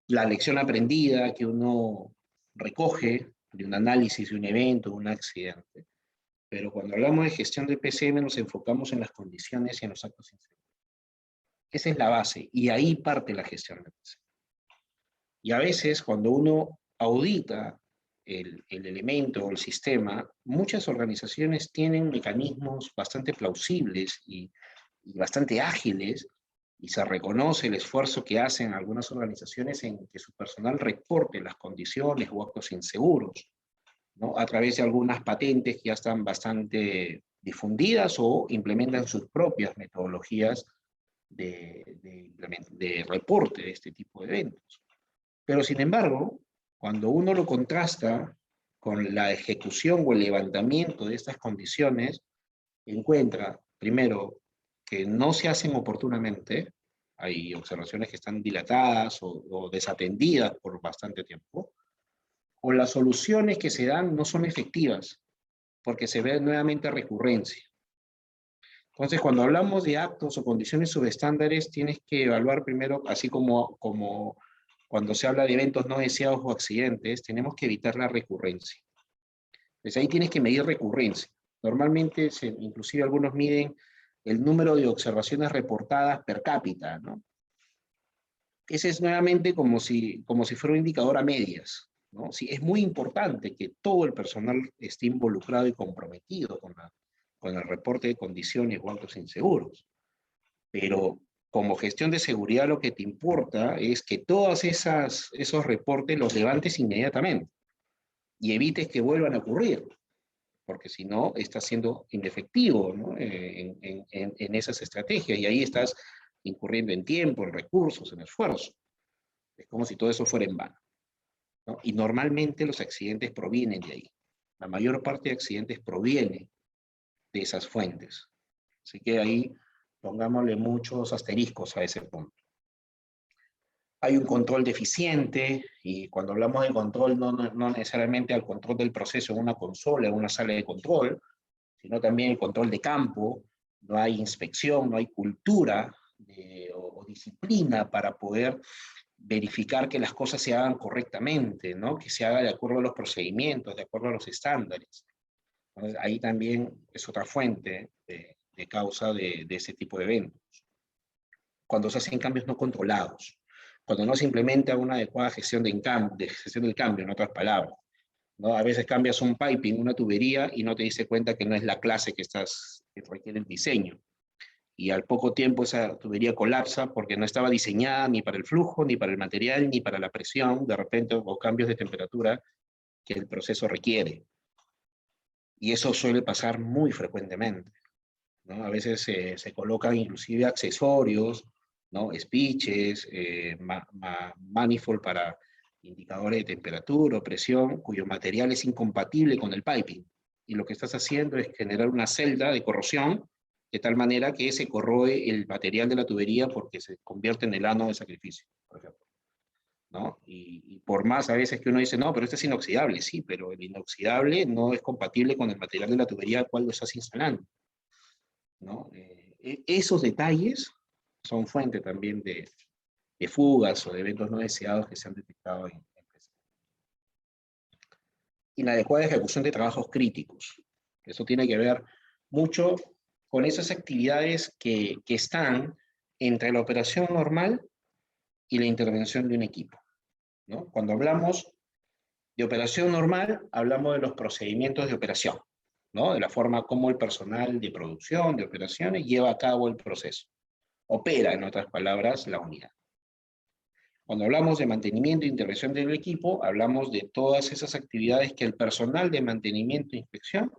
la lección aprendida que uno recoge de un análisis de un evento, de un accidente, pero cuando hablamos de gestión de PCM nos enfocamos en las condiciones y en los actos inseguros. Esa es la base, y ahí parte la gestión de PCM. Y a veces cuando uno audita el elemento o el sistema, muchas organizaciones tienen mecanismos bastante plausibles y bastante ágiles, y se reconoce el esfuerzo que hacen algunas organizaciones en que su personal reporte las condiciones o actos inseguros, ¿no? A través de algunas patentes que ya están bastante difundidas o implementan sus propias metodologías de reporte de este tipo de eventos. Pero sin embargo, cuando uno lo contrasta con la ejecución o el levantamiento de estas condiciones, encuentra, primero, que no se hacen oportunamente, hay observaciones que están dilatadas o desatendidas por bastante tiempo, o las soluciones que se dan no son efectivas, porque se ve nuevamente recurrencia. Entonces, cuando hablamos de actos o condiciones subestándares, tienes que evaluar primero, así como cuando se habla de eventos no deseados o accidentes, tenemos que evitar la recurrencia. Entonces ahí tienes que medir recurrencia. Normalmente, inclusive algunos miden el número de observaciones reportadas per cápita, ¿no? Ese es nuevamente como si fuera un indicador a medias, ¿no? Sí, es muy importante que todo el personal esté involucrado y comprometido con el reporte de condiciones o actos inseguros. Pero como gestión de seguridad lo que te importa es que todos esos reportes los levantes inmediatamente y evites que vuelvan a ocurrir, porque si no, estás siendo inefectivo, ¿no? en esas estrategias, y ahí estás incurriendo en tiempo, en recursos, en esfuerzo. Es como si todo eso fuera en vano, ¿no? Y normalmente los accidentes provienen de ahí. La mayor parte de accidentes proviene de esas fuentes. Así que ahí pongámosle muchos asteriscos a ese punto. Hay un control deficiente, y cuando hablamos de control no necesariamente al control del proceso en una consola, en una sala de control, sino también el control de campo. No hay inspección, no hay cultura o disciplina para poder verificar que las cosas se hagan correctamente, ¿no? Que se haga de acuerdo a los procedimientos, de acuerdo a los estándares. Entonces, ahí también es otra fuente de causa de ese tipo de eventos. Cuando se hacen cambios no controlados, cuando no se implementa una adecuada gestión gestión del cambio, en otras palabras, ¿no? A veces cambias un piping, una tubería, y no te diste cuenta que no es la clase que requiere el diseño. Y al poco tiempo esa tubería colapsa porque no estaba diseñada ni para el flujo, ni para el material, ni para la presión, de repente, o cambios de temperatura que el proceso requiere. Y eso suele pasar muy frecuentemente, ¿no? A veces se colocan inclusive accesorios, ¿no? Speeches, manifold para indicadores de temperatura o presión, cuyo material es incompatible con el piping. Y lo que estás haciendo es generar una celda de corrosión, de tal manera que se corroe el material de la tubería porque se convierte en el ano de sacrificio, por ejemplo, ¿no? Y por más a veces que uno dice, no, pero este es inoxidable, sí, pero el inoxidable no es compatible con el material de la tubería al cual lo estás instalando, ¿no? Esos detalles son fuente también de fugas o de eventos no deseados que se han detectado en empresas. Inadecuada ejecución de trabajos críticos. Eso tiene que ver mucho con esas actividades que están entre la operación normal y la intervención de un equipo, ¿no? Cuando hablamos de operación normal, hablamos de los procedimientos de operación, ¿no? De la forma como el personal de producción, de operaciones, lleva a cabo el proceso. Opera, en otras palabras, la unidad. Cuando hablamos de mantenimiento e intervención del equipo, hablamos de todas esas actividades que el personal de mantenimiento e inspección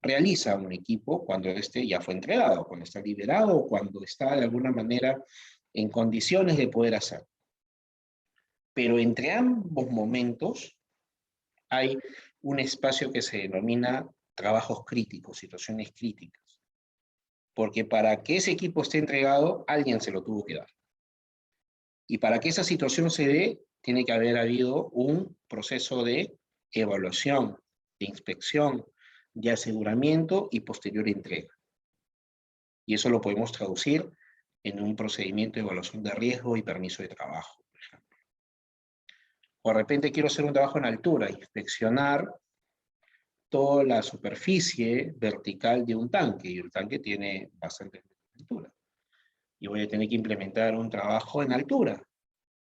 realiza a un equipo cuando éste ya fue entregado, cuando está liberado o cuando está de alguna manera en condiciones de poder hacer. Pero entre ambos momentos hay un espacio que se denomina trabajos críticos, situaciones críticas. Porque para que ese equipo esté entregado, alguien se lo tuvo que dar. Y para que esa situación se dé, tiene que haber habido un proceso de evaluación, de inspección, de aseguramiento y posterior entrega. Y eso lo podemos traducir en un procedimiento de evaluación de riesgo y permiso de trabajo, por ejemplo. O de repente quiero hacer un trabajo en altura, inspeccionar toda la superficie vertical de un tanque, y el tanque tiene bastante altura. Y voy a tener que implementar un trabajo en altura,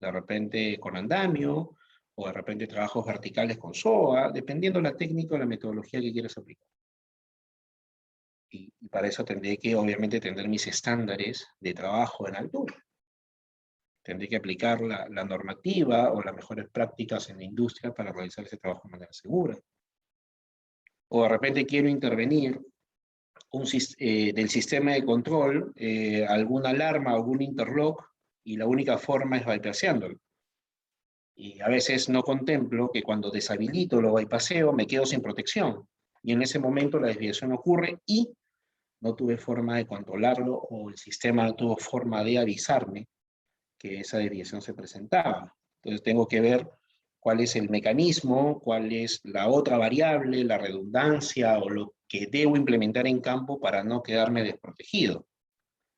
de repente con andamio, o de repente trabajos verticales con SOA, dependiendo la técnica o la metodología que quieras aplicar. Y para eso tendré que, obviamente, tener mis estándares de trabajo en altura. Tendré que aplicar la normativa o las mejores prácticas en la industria para realizar ese trabajo de manera segura. O de repente quiero intervenir del sistema de control, alguna alarma, algún interlock, y la única forma es bypaseándolo. Y a veces no contemplo que cuando deshabilito lo bypaseo, me quedo sin protección. Y en ese momento la desviación ocurre y no tuve forma de controlarlo, o el sistema no tuvo forma de avisarme que esa desviación se presentaba. Entonces tengo que ver cuál es el mecanismo, cuál es la otra variable, la redundancia o lo que debo implementar en campo para no quedarme desprotegido,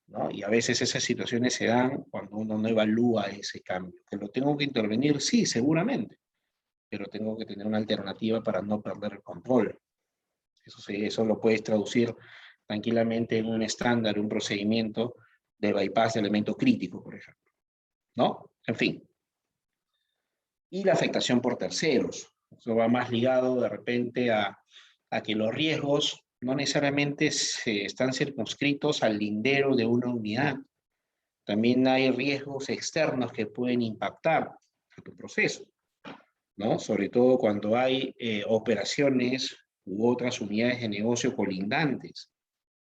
¿no? Y a veces esas situaciones se dan cuando uno no evalúa ese cambio. ¿Que lo tengo que intervenir? Sí, seguramente, pero tengo que tener una alternativa para no perder el control. Eso lo puedes traducir tranquilamente en un estándar, un procedimiento de bypass de elemento crítico, por ejemplo, ¿no? En fin. Y la afectación por terceros. Eso va más ligado de repente a que los riesgos no necesariamente están circunscritos al lindero de una unidad. También hay riesgos externos que pueden impactar a tu proceso, ¿no? Sobre todo cuando hay operaciones u otras unidades de negocio colindantes,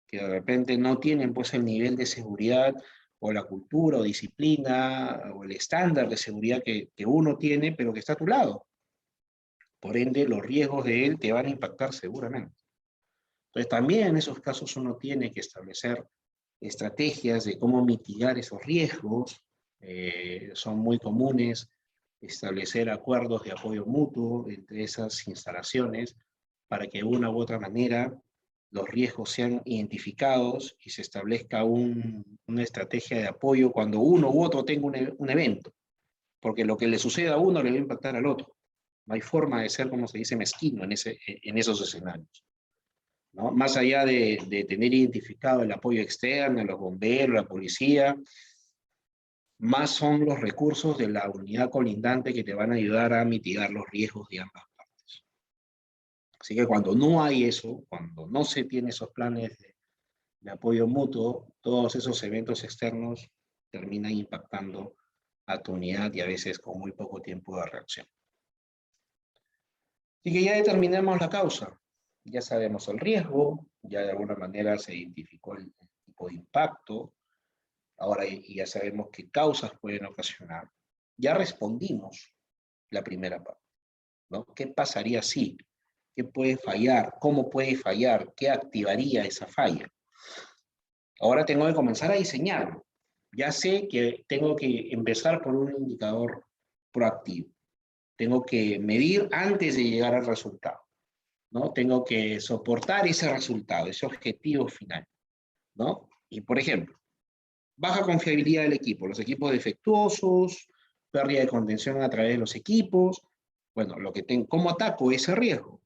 que de repente no tienen pues el nivel de seguridad o la cultura o disciplina o el estándar de seguridad que uno tiene, pero que está a tu lado. Por ende, los riesgos de él te van a impactar seguramente. Entonces, también en esos casos uno tiene que establecer estrategias de cómo mitigar esos riesgos. Son muy comunes establecer acuerdos de apoyo mutuo entre esas instalaciones para que de una u otra manera los riesgos sean identificados y se establezca una estrategia de apoyo cuando uno u otro tenga un evento, porque lo que le suceda a uno le va a impactar al otro. No hay forma de ser, como se dice, mezquino en esos escenarios, ¿no? Más allá de tener identificado el apoyo externo, los bomberos, la policía, más son los recursos de la unidad colindante que te van a ayudar a mitigar los riesgos de ambas partes. Así que cuando no hay eso, cuando no se tiene esos planes de apoyo mutuo, todos esos eventos externos terminan impactando a tu unidad y a veces con muy poco tiempo de reacción. Así que ya determinamos la causa, ya sabemos el riesgo, ya de alguna manera se identificó el tipo de impacto, ahora ya sabemos qué causas pueden ocasionar. Ya respondimos la primera parte, ¿no? ¿Qué pasaría si? ¿Qué puede fallar? ¿Cómo puede fallar? ¿Qué activaría esa falla? Ahora tengo que comenzar a diseñarlo. Ya sé que tengo que empezar por un indicador proactivo. Tengo que medir antes de llegar al resultado, ¿no? Tengo que soportar ese resultado, ese objetivo final, ¿no? Y por ejemplo, baja confiabilidad del equipo, los equipos defectuosos, pérdida de contención a través de los equipos. Bueno, ¿cómo ataco ese riesgo?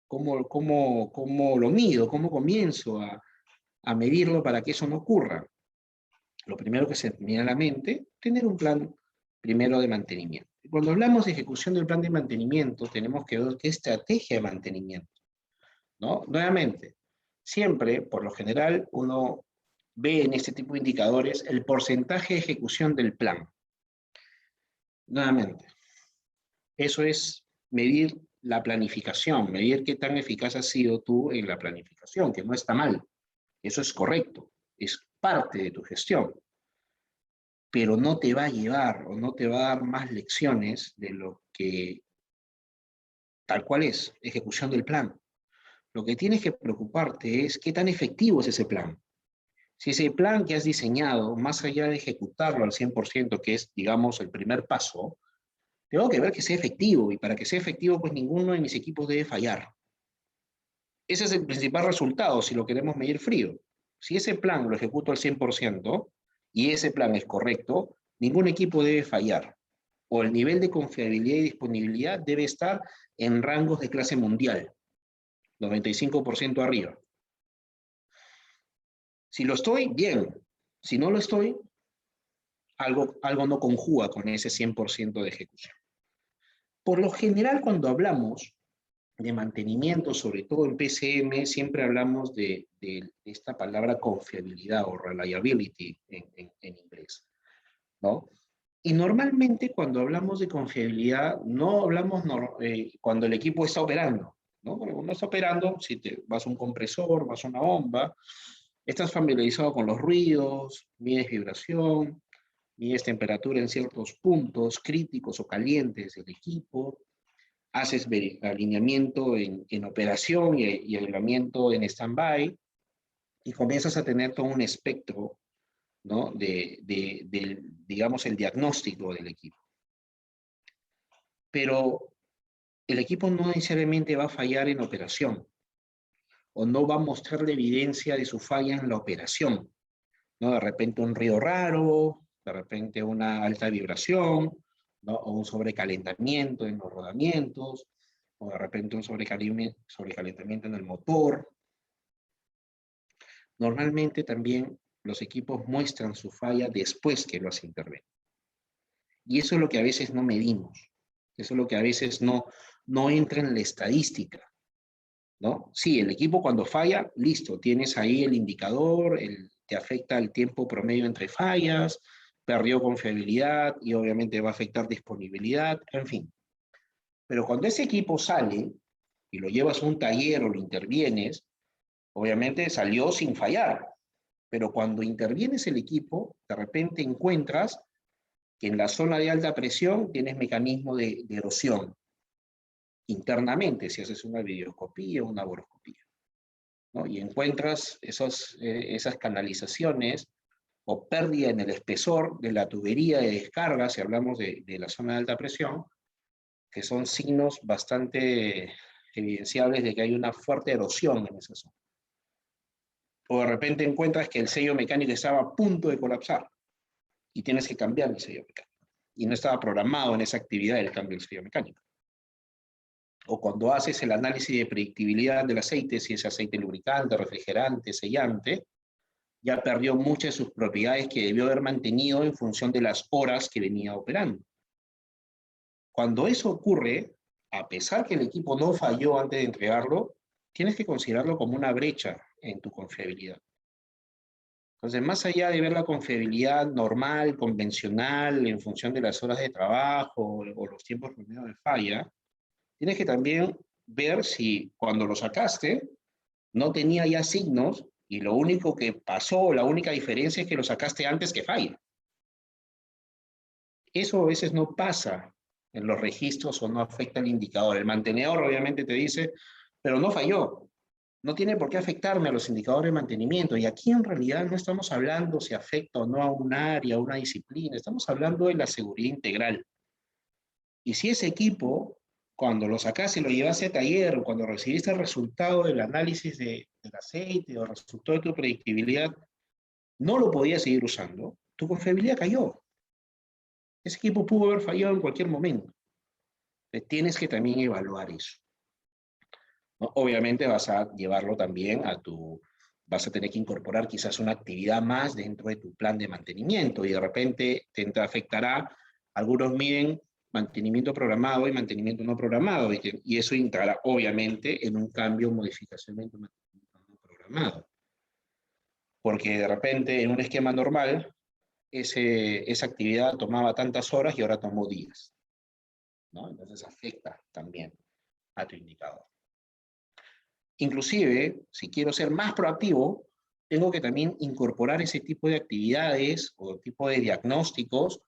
¿Cómo lo mido? ¿Cómo comienzo a medirlo para que eso no ocurra? Lo primero que se me viene a la mente, tener un plan primero de mantenimiento. Cuando hablamos de ejecución del plan de mantenimiento, tenemos que ver qué estrategia de mantenimiento, ¿no? Nuevamente, siempre, por lo general, uno ve en este tipo de indicadores el porcentaje de ejecución del plan. Nuevamente, eso es medir la planificación, medir qué tan eficaz has sido tú en la planificación, que no está mal. Eso es correcto, es parte de tu gestión, pero no te va a llevar o no te va a dar más lecciones de lo que tal cual es, ejecución del plan. Lo que tienes que preocuparte es qué tan efectivo es ese plan. Si ese plan que has diseñado, más allá de ejecutarlo al 100%, que es, digamos, el primer paso, Tengo que ver que sea efectivo, y para que sea efectivo, pues ninguno de mis equipos debe fallar. Ese es el principal resultado si lo queremos medir frío. Si ese plan lo ejecuto al 100% y ese plan es correcto, ningún equipo debe fallar. O el nivel de confiabilidad y disponibilidad debe estar en rangos de clase mundial, 95% arriba. Si lo estoy, bien. Si no lo estoy, algo no conjuga con ese 100% de ejecución. Por lo general, cuando hablamos de mantenimiento, sobre todo en PCM, siempre hablamos de esta palabra confiabilidad o reliability en inglés, ¿no? Y normalmente cuando hablamos de confiabilidad, no hablamos cuando el equipo está operando, ¿no? Cuando uno está operando, si te vas a un compresor, vas a una bomba, estás familiarizado con los ruidos, mides vibración, mides temperatura en ciertos puntos críticos o calientes del equipo, haces alineamiento en operación y alineamiento en stand-by, y comienzas a tener todo un espectro, ¿no? Digamos, el diagnóstico del equipo. Pero el equipo no necesariamente va a fallar en operación, o no va a mostrar la evidencia de su falla en la operación, ¿no? De repente un ruido raro, de repente una alta vibración, ¿no? O un sobrecalentamiento en los rodamientos, o de repente un sobrecalentamiento en el motor. Normalmente también los equipos muestran su falla después que lo hace intervenir. Y eso es lo que a veces no medimos. Eso es lo que a veces no entra en la estadística, ¿no? Sí, el equipo cuando falla, listo, tienes ahí el indicador, te afecta el tiempo promedio entre fallas, perdió confiabilidad y obviamente va a afectar disponibilidad, en fin. Pero cuando ese equipo sale y lo llevas a un taller o lo intervienes, obviamente salió sin fallar. Pero cuando intervienes el equipo, de repente encuentras que en la zona de alta presión tienes mecanismo de erosión internamente, si haces una videoscopía o una boroscopía, ¿no? Y encuentras esas canalizaciones o pérdida en el espesor de la tubería de descarga, si hablamos de la zona de alta presión, que son signos bastante evidenciables de que hay una fuerte erosión en esa zona. O de repente encuentras que el sello mecánico estaba a punto de colapsar y tienes que cambiar el sello mecánico. Y no estaba programado en esa actividad el cambio del sello mecánico. O cuando haces el análisis de predictibilidad del aceite, si es aceite lubricante, refrigerante, sellante, ya perdió muchas de sus propiedades que debió haber mantenido en función de las horas que venía operando. Cuando eso ocurre, a pesar que el equipo no falló antes de entregarlo, tienes que considerarlo como una brecha en tu confiabilidad. Entonces, más allá de ver la confiabilidad normal, convencional, en función de las horas de trabajo o los tiempos promedio de falla, tienes que también ver si cuando lo sacaste no tenía ya signos y lo único que pasó, la única diferencia es que lo sacaste antes que falla. Eso a veces no pasa en los registros o no afecta al indicador. El mantenedor obviamente te dice, pero no falló. No tiene por qué afectarme a los indicadores de mantenimiento. Y aquí en realidad no estamos hablando si afecta o no a un área, a una disciplina. Estamos hablando de la seguridad integral. Y si ese equipo, cuando lo sacaste y lo llevaste a taller, o cuando recibiste el resultado del análisis del aceite o el resultado de tu predictibilidad, no lo podías seguir usando, tu confiabilidad cayó. Ese equipo pudo haber fallado en cualquier momento. Tienes que también evaluar eso, ¿no? Obviamente vas a llevarlo también vas a tener que incorporar quizás una actividad más dentro de tu plan de mantenimiento y de repente te afectará. Algunos miden mantenimiento programado y mantenimiento no programado y eso entrará obviamente en un cambio o modificación de tu mantenimiento no programado. Porque de repente en un esquema normal esa actividad tomaba tantas horas y ahora tomó días, ¿no? Entonces afecta también a tu indicador. Inclusive, si quiero ser más proactivo, tengo que también incorporar ese tipo de actividades o tipo de diagnósticos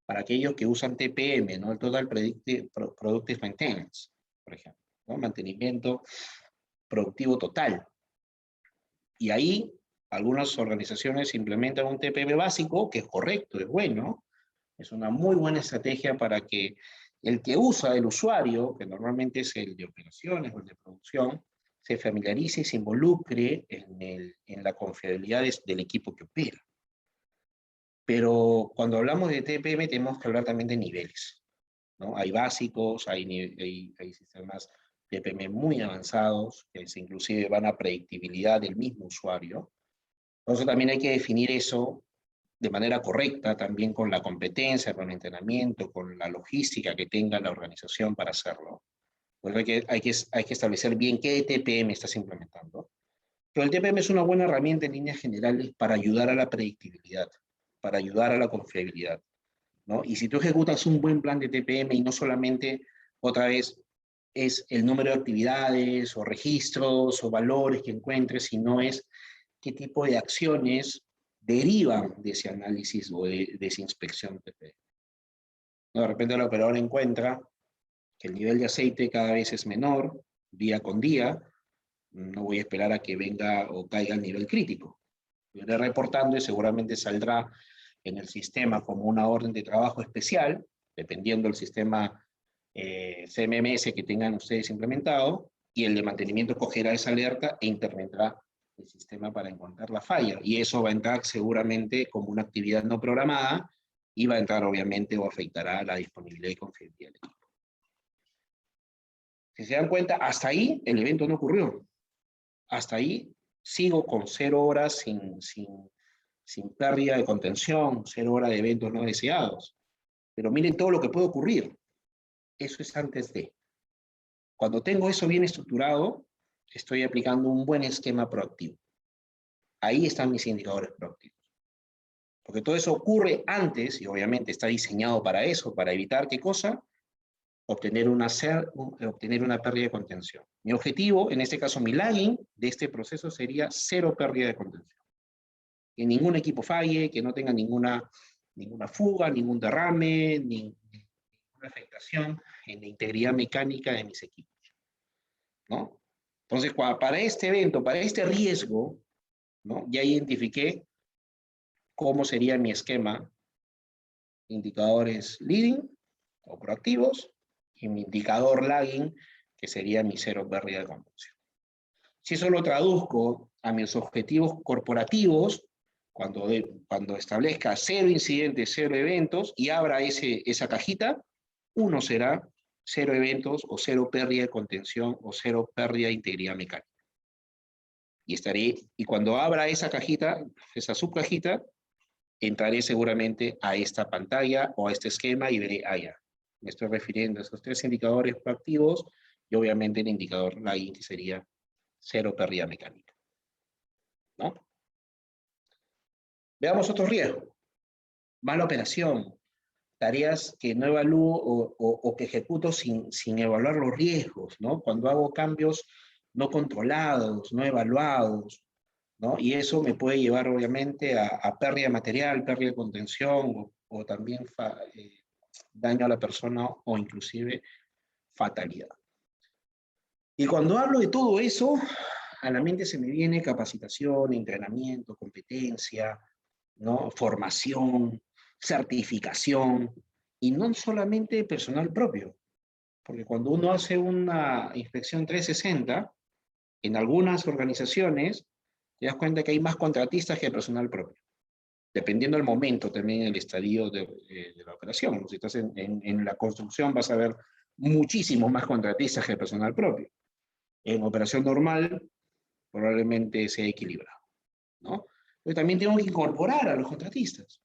para aquellos que usan TPM, ¿no? El Total Productive Maintenance, por ejemplo, ¿no? Mantenimiento productivo total. Y ahí algunas organizaciones implementan un TPM básico, que es correcto, es bueno, es una muy buena estrategia para que El que usa el usuario, que normalmente es el de operaciones o el de producción, se familiarice y se involucre en la confiabilidad del equipo que opera. Pero cuando hablamos de TPM tenemos que hablar también de niveles, ¿no? Hay básicos, hay sistemas TPM muy avanzados, que inclusive van a predictibilidad del mismo usuario. Entonces también hay que definir eso de manera correcta, también con la competencia, con el entrenamiento, con la logística que tenga la organización para hacerlo. Pues hay que establecer bien qué TPM estás implementando. Pero el TPM es una buena herramienta en líneas generales para ayudar a la predictibilidad, para ayudar a la confiabilidad, ¿no? Y si tú ejecutas un buen plan de TPM y no solamente, otra vez, es el número de actividades o registros o valores que encuentres, sino es qué tipo de acciones derivan de ese análisis o de esa inspección TPM. ¿No? De repente el operador encuentra que el nivel de aceite cada vez es menor, día con día, no voy a esperar a que venga o caiga el nivel crítico. Lo iré reportando y seguramente saldrá en el sistema como una orden de trabajo especial, dependiendo del sistema CMMS que tengan ustedes implementado, y el de mantenimiento cogerá esa alerta e intervendrá el sistema para encontrar la falla. Y eso va a entrar seguramente como una actividad no programada y va a entrar obviamente o afectará la disponibilidad y confiabilidad del equipo. Si se dan cuenta, hasta ahí el evento no ocurrió. Hasta ahí sigo con 0 horas sin pérdida de contención, 0 horas de eventos no deseados. Pero miren todo lo que puede ocurrir. Eso es antes de. Cuando tengo eso bien estructurado, estoy aplicando un buen esquema proactivo. Ahí están mis indicadores proactivos. Porque todo eso ocurre antes, y obviamente está diseñado para eso, para evitar qué cosa, obtener una pérdida de contención. Mi objetivo, en este caso mi lagging de este proceso sería 0 pérdida de contención. Que ningún equipo falle, que no tenga ninguna fuga, ningún derrame, ninguna afectación en la integridad mecánica de mis equipos, ¿no? Entonces, para este evento, para este riesgo, ¿no? Ya identifiqué cómo sería mi esquema, indicadores leading o proactivos, y mi indicador lagging, que sería mi 0 pérdida de contención. Si eso lo traduzco a mis objetivos corporativos, cuando establezca 0 incidentes, 0 eventos, y abra esa cajita, uno será 0 eventos o 0 pérdida de contención o 0 pérdida de integridad mecánica. Y cuando abra esa cajita, esa subcajita, entraré seguramente a esta pantalla o a este esquema y veré, ya, me estoy refiriendo a esos 3 indicadores proactivos y obviamente el indicador lagging, que sería 0 pérdida mecánica, ¿no? Veamos otro riesgo. Mala operación. Tareas que no evalúo o que ejecuto sin evaluar los riesgos, ¿no? Cuando hago cambios no controlados, no evaluados, ¿no? Y eso me puede llevar, obviamente, a pérdida material, pérdida de contención o también daño a la persona o inclusive fatalidad. Y cuando hablo de todo eso, a la mente se me viene capacitación, entrenamiento, competencia, ¿no? Formación, certificación, y no solamente personal propio, porque cuando uno hace una inspección 360, en algunas organizaciones te das cuenta que hay más contratistas que personal propio, dependiendo del momento también el estadio de la operación. Si estás en la construcción vas a ver muchísimos más contratistas que personal propio. En operación normal probablemente sea equilibrado, ¿no? Pero también tengo que incorporar a los contratistas.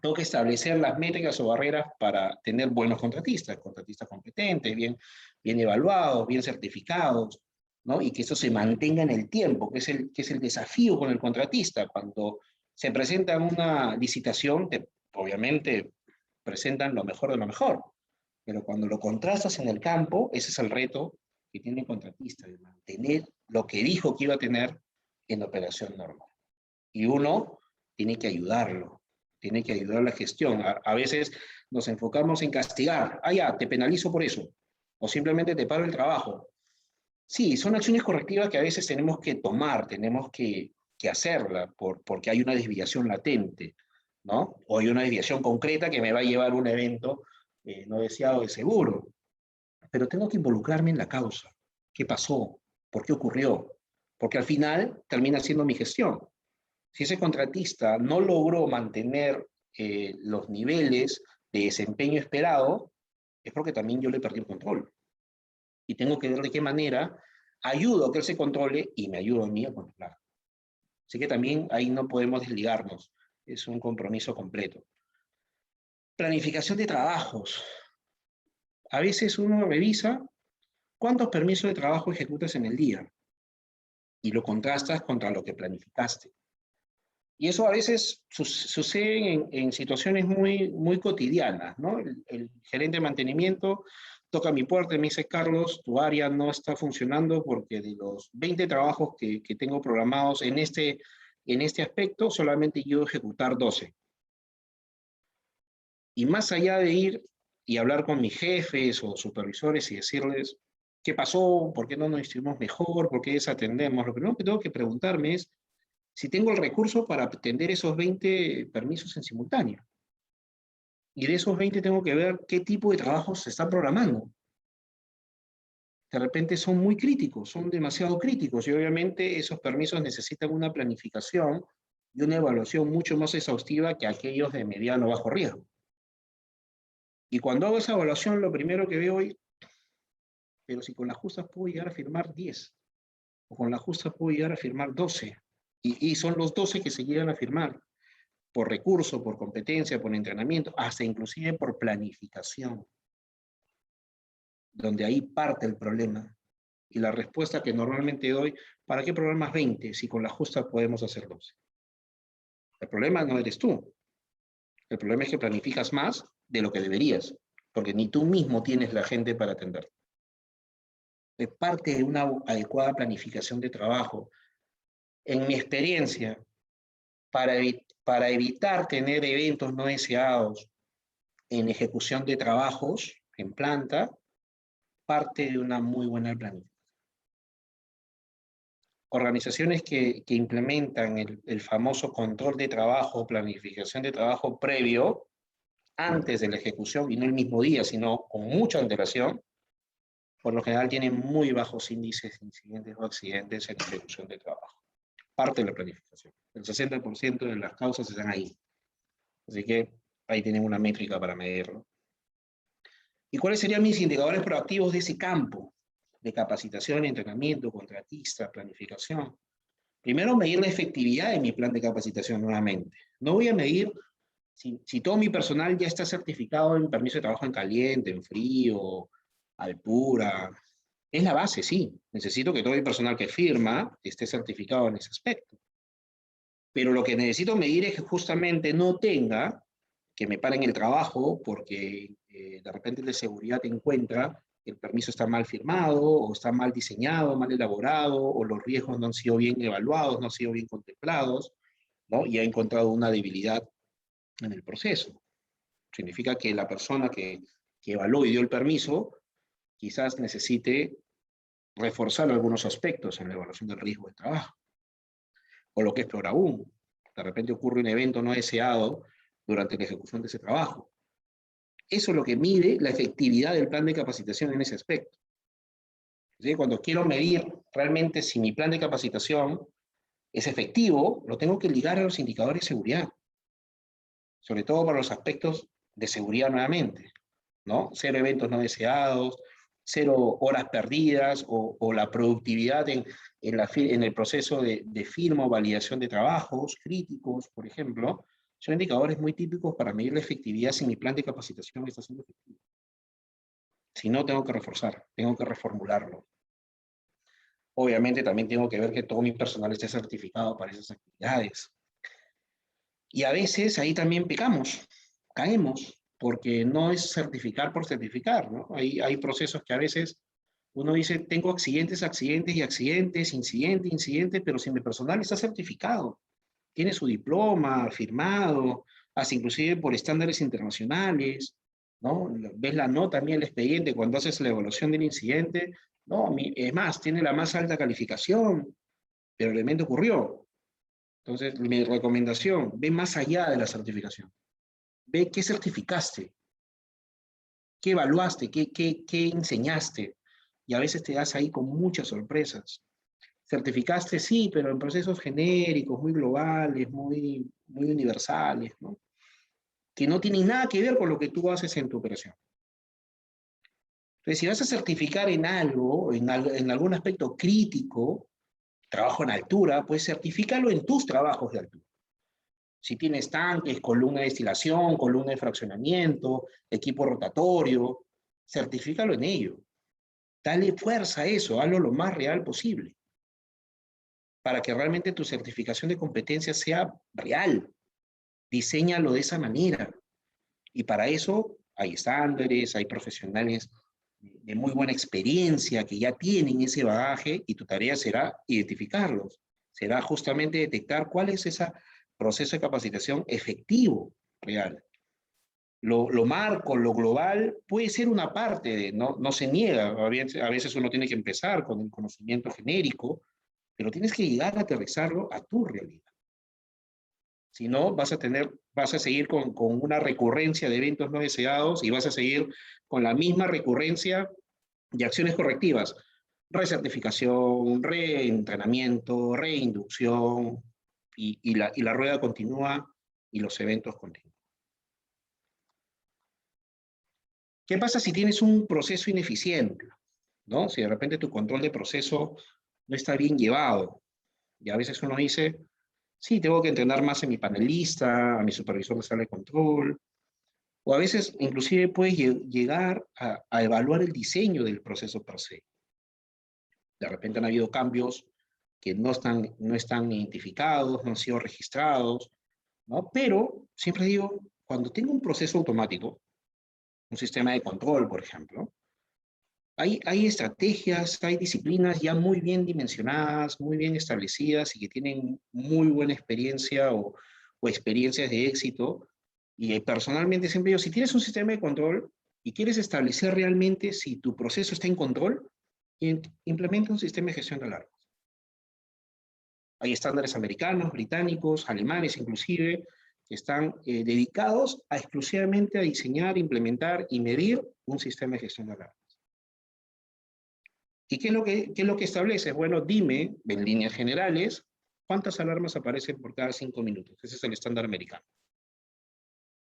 Tengo que establecer las métricas o barreras para tener buenos contratistas competentes, bien evaluados, bien certificados, ¿no? Y que eso se mantenga en el tiempo, que es el desafío con el contratista. Cuando se presenta una licitación, obviamente presentan lo mejor de lo mejor, pero cuando lo contrastas en el campo, ese es el reto que tiene el contratista, de mantener lo que dijo que iba a tener en la operación normal. Y uno tiene que ayudarlo, tiene que ayudar a la gestión. A veces nos enfocamos en castigar, ya, te penalizo por eso, o simplemente te paro el trabajo. Sí, son acciones correctivas que a veces tenemos que tomar, tenemos que hacerla, porque hay una desviación latente, ¿no? O hay una desviación concreta que me va a llevar a un evento no deseado de seguro, pero tengo que involucrarme en la causa. ¿Qué pasó? ¿Por qué ocurrió? Porque al final termina siendo mi gestión. Si ese contratista no logró mantener los niveles de desempeño esperado, es porque también yo le perdí el control. Y tengo que ver de qué manera ayudo a que él se controle y me ayuda a mí a controlar. Así que también ahí no podemos desligarnos. Es un compromiso completo. Planificación de trabajos. A veces uno revisa cuántos permisos de trabajo ejecutas en el día y lo contrastas contra lo que planificaste. Y eso a veces sucede en situaciones muy cotidianas, ¿no? El gerente de mantenimiento toca mi puerta y me dice, Carlos, tu área no está funcionando porque de los 20 trabajos que tengo programados en este aspecto, solamente yo ejecutar 12. Y más allá de ir y hablar con mis jefes o supervisores y decirles, ¿qué pasó? ¿Por qué no nos hicimos mejor? ¿Por qué desatendemos? Lo primero que tengo que preguntarme es si tengo el recurso para atender esos 20 permisos en simultáneo. Y de esos 20 tengo que ver qué tipo de trabajos se están programando. De repente son muy críticos, son demasiado críticos y obviamente esos permisos necesitan una planificación y una evaluación mucho más exhaustiva que aquellos de mediano o bajo riesgo. Y cuando hago esa evaluación, lo primero que veo es, pero si con las justas puedo llegar a firmar 10, o con las justas puedo llegar a firmar 12, y son los 12 que se llegan a firmar, por recurso, por competencia, por entrenamiento, hasta inclusive por planificación, donde ahí parte el problema. Y la respuesta que normalmente doy, ¿para qué programas 20 si con la justa podemos hacer 12? El problema no eres tú. El problema es que planificas más de lo que deberías, porque ni tú mismo tienes la gente para atender. Es parte de una adecuada planificación de trabajo. En mi experiencia, para evitar tener eventos no deseados en ejecución de trabajos en planta, parte de una muy buena planificación. Organizaciones que implementan el famoso control de trabajo, planificación de trabajo previo, antes de la ejecución, y no el mismo día, sino con mucha antelación, por lo general tienen muy bajos índices de incidentes o accidentes en ejecución de trabajo. Parte de la planificación. El 60% de las causas están ahí. Así que ahí tienen una métrica para medirlo. ¿Y cuáles serían mis indicadores proactivos de ese campo? De capacitación, entrenamiento, contratista, planificación. Primero, medir la efectividad de mi plan de capacitación nuevamente. No voy a medir si todo mi personal ya está certificado en permiso de trabajo en caliente, en frío, Alpura. Es la base, sí. Necesito que todo el personal que firma esté certificado en ese aspecto. Pero lo que necesito medir es que justamente no tenga que me paren el trabajo porque de repente el de seguridad encuentra que el permiso está mal firmado o está mal diseñado, mal elaborado o los riesgos no han sido bien evaluados, no han sido bien contemplados, ¿no? Y ha encontrado una debilidad en el proceso. Significa que la persona que evaluó y dio el permiso quizás necesite reforzar algunos aspectos en la evaluación del riesgo de trabajo. O lo que es peor aún, de repente ocurre un evento no deseado durante la ejecución de ese trabajo. Eso es lo que mide la efectividad del plan de capacitación en ese aspecto. ¿Sí? Cuando quiero medir realmente si mi plan de capacitación es efectivo, lo tengo que ligar a los indicadores de seguridad, sobre todo para los aspectos de seguridad nuevamente, ¿no? Cero eventos no deseados, cero horas perdidas o la productividad en el proceso de firma o validación de trabajos críticos, por ejemplo, son indicadores muy típicos para medir la efectividad si mi plan de capacitación está siendo efectivo. Si no, tengo que reforzar, tengo que reformularlo. Obviamente también tengo que ver que todo mi personal esté certificado para esas actividades. Y a veces ahí también pecamos, caemos, porque no es certificar por certificar, ¿no? Hay procesos que a veces uno dice, tengo accidentes, accidentes y accidentes, incidente, incidente, pero si mi personal está certificado, tiene su diploma firmado, hasta inclusive por estándares internacionales, ¿no? Ves la nota también el expediente cuando haces la evaluación del incidente, no, es más, tiene la más alta calificación, pero el evento ocurrió. Entonces, mi recomendación, ve más allá de la certificación. Ve qué certificaste. ¿Qué evaluaste? ¿Qué enseñaste? Y a veces te das ahí con muchas sorpresas. Certificaste, sí, pero en procesos genéricos, muy globales, muy universales, ¿no? Que no tienen nada que ver con lo que tú haces en tu operación. Entonces, si vas a certificar en algo, en algún aspecto crítico, trabajo en altura, pues certifícalo en tus trabajos de altura. Si tienes tanques, columna de destilación, columna de fraccionamiento, equipo rotatorio, certifícalo en ello. Dale fuerza a eso, hazlo lo más real posible, para que realmente tu certificación de competencia sea real. Diséñalo de esa manera. Y para eso hay estándares, hay profesionales de muy buena experiencia que ya tienen ese bagaje y tu tarea será identificarlos. Será justamente detectar cuál es ese proceso de capacitación efectivo, real. Lo marco, lo global, puede ser una parte, no se niega. A veces uno tiene que empezar con el conocimiento genérico, pero tienes que llegar a aterrizarlo a tu realidad. Si no, vas a seguir con una recurrencia de eventos no deseados y vas a seguir con la misma recurrencia de acciones correctivas. Recertificación, reentrenamiento, reinducción, y la rueda continúa y los eventos continúan. ¿Qué pasa si tienes un proceso ineficiente? ¿No? Si de repente tu control de proceso no está bien llevado, y a veces uno dice, sí, tengo que entrenar más en mi panelista, a mi supervisor de sala de control, o a veces inclusive puedes llegar a evaluar el diseño del proceso per se. De repente han habido cambios que no están identificados, no han sido registrados, ¿no? Pero siempre digo, cuando tengo un proceso automático, un sistema de control, por ejemplo, hay estrategias, hay disciplinas ya muy bien dimensionadas, muy bien establecidas y que tienen muy buena experiencia o experiencias de éxito. Y personalmente siempre digo, si tienes un sistema de control y quieres establecer realmente si tu proceso está en control, implementa un sistema de gestión de alarmas. Hay estándares americanos, británicos, alemanes inclusive, que están dedicados exclusivamente a diseñar, implementar y medir un sistema de gestión de alarmas. ¿Y qué es lo que establece? Bueno, dime, en líneas generales, cuántas alarmas aparecen por cada 5 minutos. Ese es el estándar americano.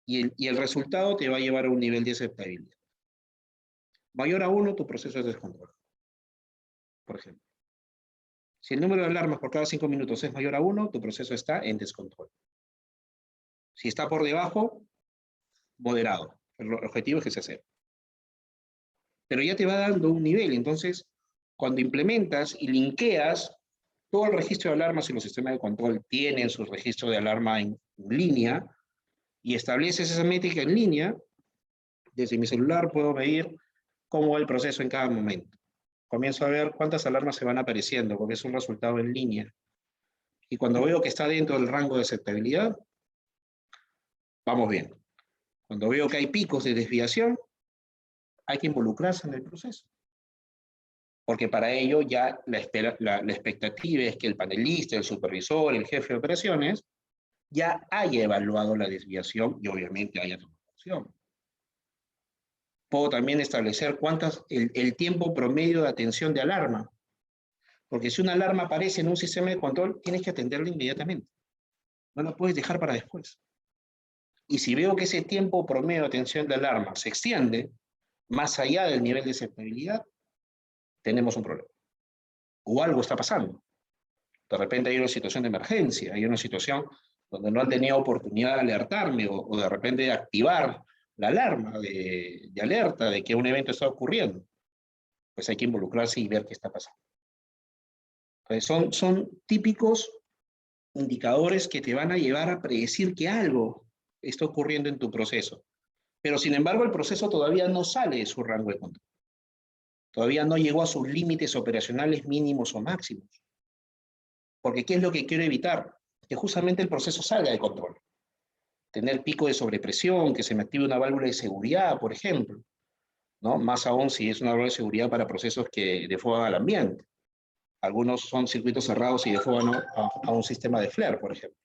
Y el resultado te va a llevar a un nivel de aceptabilidad. Mayor a 1, tu proceso es descontrol, por ejemplo. Si el número de alarmas por cada 5 minutos es mayor a 1, tu proceso está en descontrol. Si está por debajo, moderado. El objetivo es que sea cero. Pero ya te va dando un nivel. Entonces, cuando implementas y linkeas todo el registro de alarmas y los sistemas de control tienen su registro de alarma en línea y estableces esa métrica en línea, desde mi celular puedo medir cómo va el proceso en cada momento. Comienzo a ver cuántas alarmas se van apareciendo, porque es un resultado en línea. Y cuando veo que está dentro del rango de aceptabilidad, vamos bien. Cuando veo que hay picos de desviación, hay que involucrarse en el proceso. Porque para ello ya la expectativa es que el panelista, el supervisor, el jefe de operaciones, ya haya evaluado la desviación y obviamente haya tomado acción. Puedo también establecer el tiempo promedio de atención de alarma. Porque si una alarma aparece en un sistema de control, tienes que atenderla inmediatamente. No la puedes dejar para después. Y si veo que ese tiempo promedio de atención de alarma se extiende más allá del nivel de aceptabilidad, tenemos un problema. O algo está pasando. De repente hay una situación de emergencia, hay una situación donde no han tenido oportunidad de alertarme o de repente de activar la alarma de alerta de que un evento está ocurriendo. Pues hay que involucrarse y ver qué está pasando. Entonces son típicos indicadores que te van a llevar a predecir que algo está ocurriendo en tu proceso. Pero sin embargo el proceso todavía no sale de su rango de control. Todavía no llegó a sus límites operacionales mínimos o máximos. Porque ¿qué es lo que quiero evitar? Que justamente el proceso salga de control. Tener pico de sobrepresión, que se me active una válvula de seguridad, por ejemplo, ¿no? Más aún si es una válvula de seguridad para procesos que defogan al ambiente. Algunos son circuitos cerrados y defogan a un sistema de flare, por ejemplo,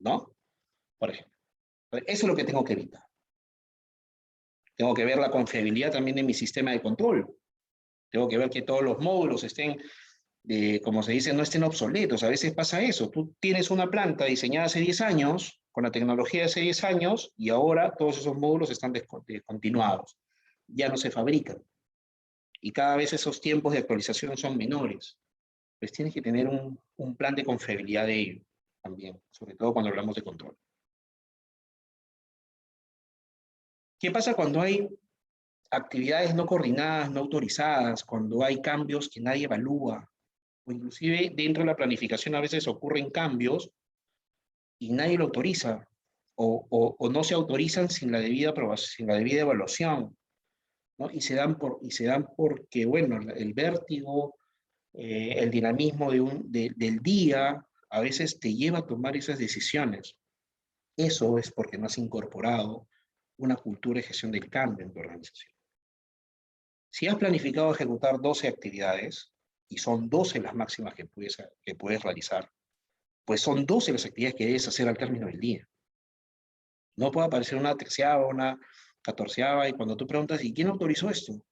¿no? Por ejemplo. Eso es lo que tengo que evitar. Tengo que ver la confiabilidad también de mi sistema de control. Tengo que ver que todos los módulos estén, como se dice, no estén obsoletos. A veces pasa eso. Tú tienes una planta diseñada hace 10 años, con la tecnología de hace 10 años, y ahora todos esos módulos están descontinuados. Ya no se fabrican. Y cada vez esos tiempos de actualización son menores. Pues tienes que tener un plan de confiabilidad de ello también, sobre todo cuando hablamos de control. ¿Qué pasa cuando hay actividades no coordinadas, no autorizadas, cuando hay cambios que nadie evalúa, o inclusive dentro de la planificación a veces ocurren cambios y nadie lo autoriza, o no se autorizan sin la debida aprobación, sin la debida evaluación, ¿no? Y se dan porque, bueno, el vértigo, el dinamismo del día, a veces te lleva a tomar esas decisiones. Eso es porque no has incorporado una cultura de gestión del cambio en tu organización. Si has planificado ejecutar 12 actividades, y son 12 las máximas que puedes realizar, pues son 12 las actividades que debes hacer al término del día. No puede aparecer una treceava, una catorceava, y cuando tú preguntas, ¿y quién autorizó esto?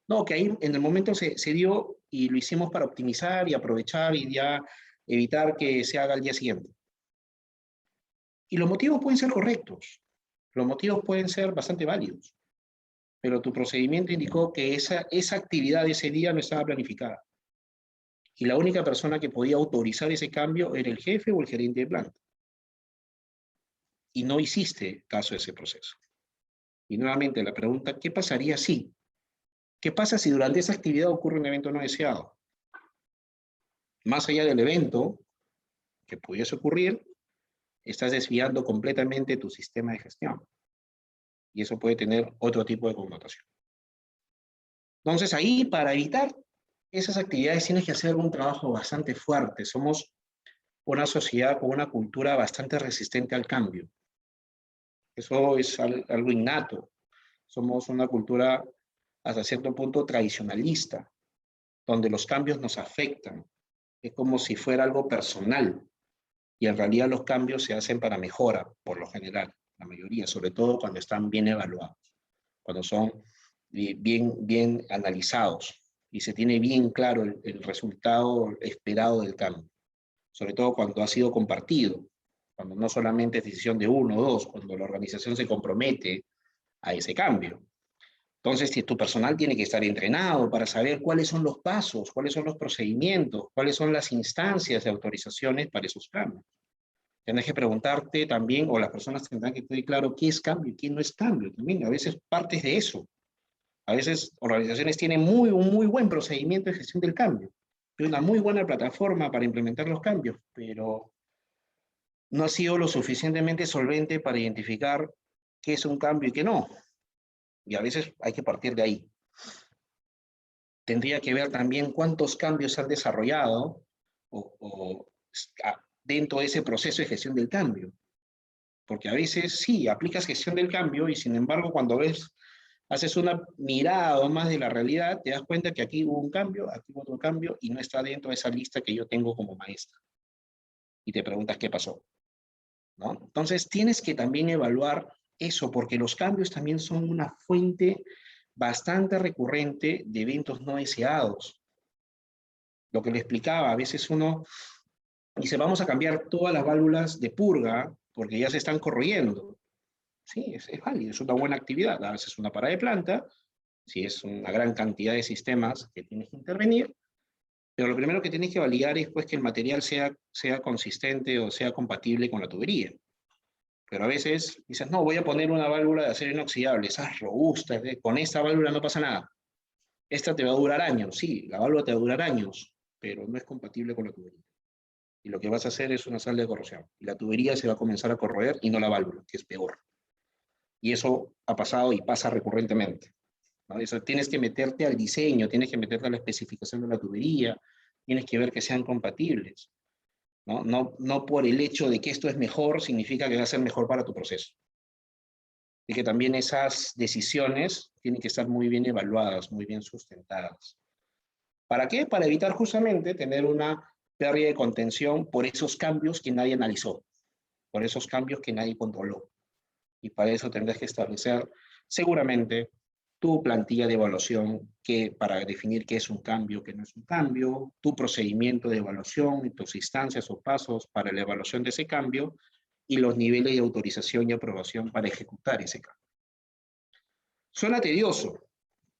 No, que ahí en el momento se dio y lo hicimos para optimizar y aprovechar y ya evitar que se haga al día siguiente. Y los motivos pueden ser correctos, los motivos pueden ser bastante válidos, pero tu procedimiento indicó que esa actividad de ese día no estaba planificada. Y la única persona que podía autorizar ese cambio era el jefe o el gerente de planta. Y no hiciste caso de ese proceso. Y nuevamente la pregunta, ¿qué pasaría si? ¿Qué pasa si durante esa actividad ocurre un evento no deseado? Más allá del evento que pudiese ocurrir, estás desviando completamente tu sistema de gestión. Y eso puede tener otro tipo de connotación. Entonces ahí, para evitar esas actividades, tienes que hacer un trabajo bastante fuerte. Somos una sociedad con una cultura bastante resistente al cambio. Eso es algo innato. Somos una cultura hasta cierto punto tradicionalista, donde los cambios nos afectan. Es como si fuera algo personal. Y en realidad los cambios se hacen para mejora, por lo general, la mayoría, sobre todo cuando están bien evaluados, cuando son bien analizados y se tiene bien claro el resultado esperado del cambio, sobre todo cuando ha sido compartido, cuando no solamente es decisión de uno o dos, cuando la organización se compromete a ese cambio. Entonces, tu personal tiene que estar entrenado para saber cuáles son los pasos, cuáles son los procedimientos, cuáles son las instancias de autorizaciones para esos cambios. Tienes que preguntarte también, o las personas tendrán que tener claro qué es cambio y qué no es cambio. También a veces partes de eso. A veces organizaciones tienen un muy buen procedimiento de gestión del cambio, una muy buena plataforma para implementar los cambios, pero no ha sido lo suficientemente solvente para identificar qué es un cambio y qué no. Y a veces hay que partir de ahí. Tendría que ver también cuántos cambios se han desarrollado dentro de ese proceso de gestión del cambio. Porque a veces sí, aplicas gestión del cambio y sin embargo cuando haces una mirada más de la realidad, te das cuenta que aquí hubo un cambio, aquí hubo otro cambio y no está dentro de esa lista que yo tengo como maestra. Y te preguntas qué pasó, ¿no? Entonces tienes que también evaluar eso, porque los cambios también son una fuente bastante recurrente de eventos no deseados. Lo que le explicaba, a veces uno dice, vamos a cambiar todas las válvulas de purga porque ya se están corroyendo. Sí, es válido, es una buena actividad. A veces una parada de planta, si es una gran cantidad de sistemas que tienes que intervenir, pero lo primero que tienes que validar es pues, que el material sea consistente o sea compatible con la tubería. Pero a veces dices, no, voy a poner una válvula de acero inoxidable, esa es robusta, con esta válvula no pasa nada. Esta te va a durar años, sí, la válvula te va a durar años, pero no es compatible con la tubería. Y lo que vas a hacer es una sal de corrosión. Y la tubería se va a comenzar a corroer y no la válvula, que es peor. Y eso ha pasado y pasa recurrentemente, ¿no? Eso, tienes que meterte al diseño, tienes que meterte a la especificación de la tubería, tienes que ver que sean compatibles, ¿no? No por el hecho de que esto es mejor, significa que va a ser mejor para tu proceso. Y que también esas decisiones tienen que estar muy bien evaluadas, muy bien sustentadas. ¿Para qué? Para evitar justamente tener una pérdida de contención por esos cambios que nadie analizó, por esos cambios que nadie controló. Y para eso tendrás que establecer seguramente tu plantilla de evaluación para definir qué es un cambio, qué no es un cambio, tu procedimiento de evaluación y tus instancias o pasos para la evaluación de ese cambio y los niveles de autorización y aprobación para ejecutar ese cambio. Suena tedioso.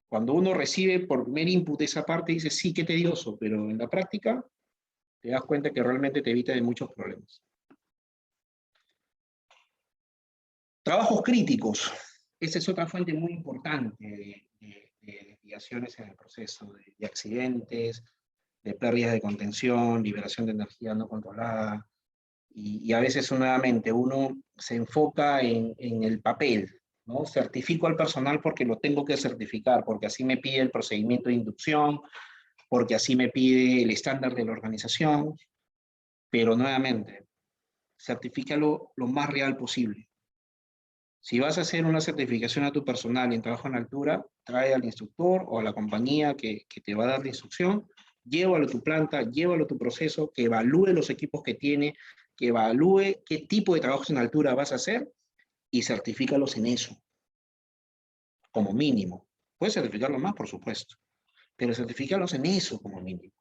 Cuando uno recibe por primer input esa parte, dice, sí, qué tedioso, pero en la práctica te das cuenta que realmente te evita de muchos problemas. Trabajos críticos. Esa es otra fuente muy importante de desviaciones en el proceso, de accidentes, de pérdidas de contención, liberación de energía no controlada. Y a veces, nuevamente, uno se enfoca en el papel, ¿no? Certifico al personal porque lo tengo que certificar, porque así me pide el procedimiento de inducción, porque así me pide el estándar de la organización, pero nuevamente, certifícalo lo más real posible. Si vas a hacer una certificación a tu personal en trabajo en altura, trae al instructor o a la compañía que te va a dar la instrucción, llévalo a tu planta, llévalo a tu proceso, que evalúe los equipos que tiene, que evalúe qué tipo de trabajos en altura vas a hacer y certifícalos en eso, como mínimo. Puedes certificarlo más, por supuesto, pero certifícalos en eso como mínimo.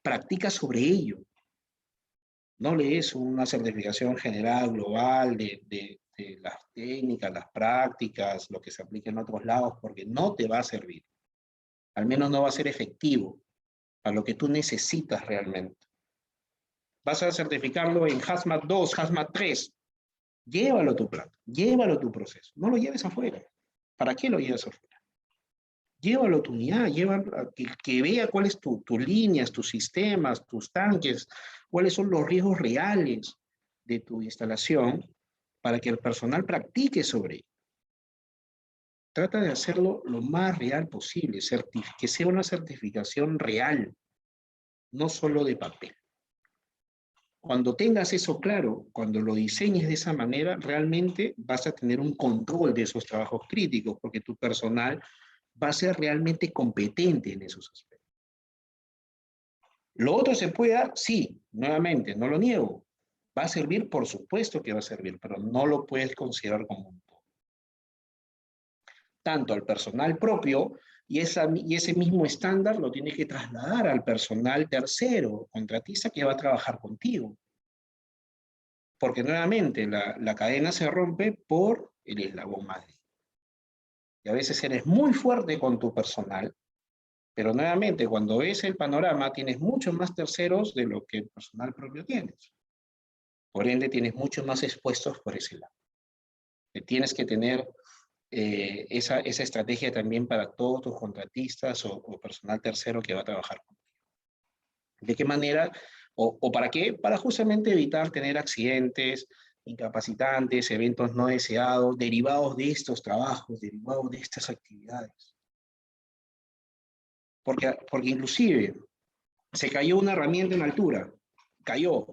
Practica sobre ello. No lees una certificación general, global, de las técnicas, las prácticas, lo que se aplica en otros lados, porque no te va a servir. Al menos no va a ser efectivo a lo que tú necesitas realmente. Vas a certificarlo en Hazmat 2, Hazmat 3. Llévalo a tu plan, llévalo a tu proceso. No lo lleves afuera. ¿Para qué lo llevas afuera? Llévalo a tu unidad, llévalo a que vea cuáles tus líneas, tus sistemas, tus tanques, cuáles son los riesgos reales de tu instalación para que el personal practique sobre ello. Trata de hacerlo lo más real posible, que sea una certificación real, no solo de papel. Cuando tengas eso claro, cuando lo diseñes de esa manera, realmente vas a tener un control de esos trabajos críticos, porque tu personal va a ser realmente competente en esos aspectos. ¿Lo otro se puede dar? Sí, nuevamente, no lo niego. ¿Va a servir? Por supuesto que va a servir, pero no lo puedes considerar como un todo. Tanto al personal propio y ese mismo estándar lo tienes que trasladar al personal tercero, contratista que va a trabajar contigo. Porque nuevamente la cadena se rompe por el eslabón más débil. Y a veces eres muy fuerte con tu personal, pero nuevamente cuando ves el panorama tienes muchos más terceros de lo que el personal propio tienes. Por ende tienes muchos más expuestos por ese lado. Tienes que tener esa estrategia también para todos tus contratistas o personal tercero que va a trabajar contigo. ¿De qué manera? ¿O para qué? Para justamente evitar tener accidentes, incapacitantes, eventos no deseados, derivados de estos trabajos, derivados de estas actividades. Porque inclusive se cayó una herramienta en altura, cayó,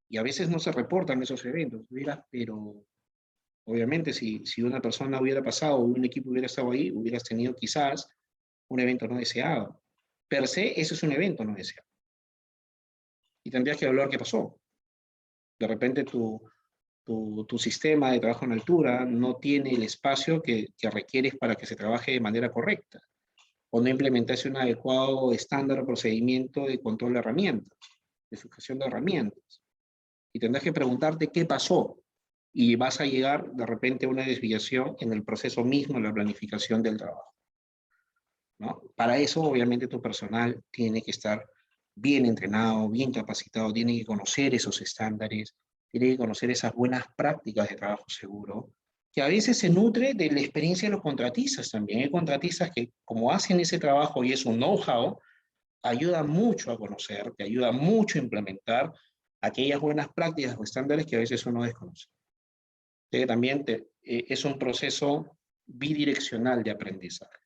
y a veces no se reportan esos eventos, pero obviamente si una persona hubiera pasado o un equipo hubiera estado ahí, hubieras tenido quizás un evento no deseado. Per se, eso es un evento no deseado. Y tendrías que evaluar qué pasó. De repente tu sistema de trabajo en altura no tiene el espacio que requieres para que se trabaje de manera correcta, o no implementaste un adecuado estándar o procedimiento de control de herramientas, de sujeción de herramientas. Y tendrás que preguntarte qué pasó, y vas a llegar de repente a una desviación en el proceso mismo de la planificación del trabajo, ¿no? Para eso, obviamente, tu personal tiene que estar bien entrenado, bien capacitado, tiene que conocer esos estándares, tiene que conocer esas buenas prácticas de trabajo seguro, que a veces se nutre de la experiencia de los contratistas también. Hay contratistas que, como hacen ese trabajo y es un know-how, ayuda mucho a conocer, te ayuda mucho a implementar aquellas buenas prácticas o estándares que a veces uno desconoce. También es un proceso bidireccional de aprendizaje.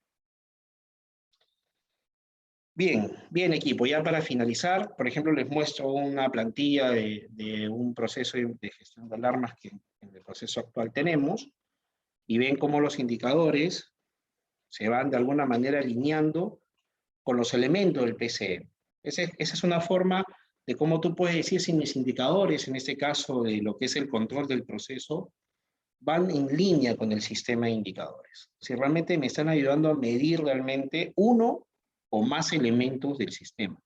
Bien equipo, ya para finalizar, por ejemplo, les muestro una plantilla de un proceso de gestión de alarmas que en el proceso actual tenemos, y ven cómo los indicadores se van de alguna manera alineando con los elementos del PCM. Esa es una forma de cómo tú puedes decir si mis indicadores, en este caso de lo que es el control del proceso, van en línea con el sistema de indicadores. Si realmente me están ayudando a medir realmente uno o más elementos del sistema,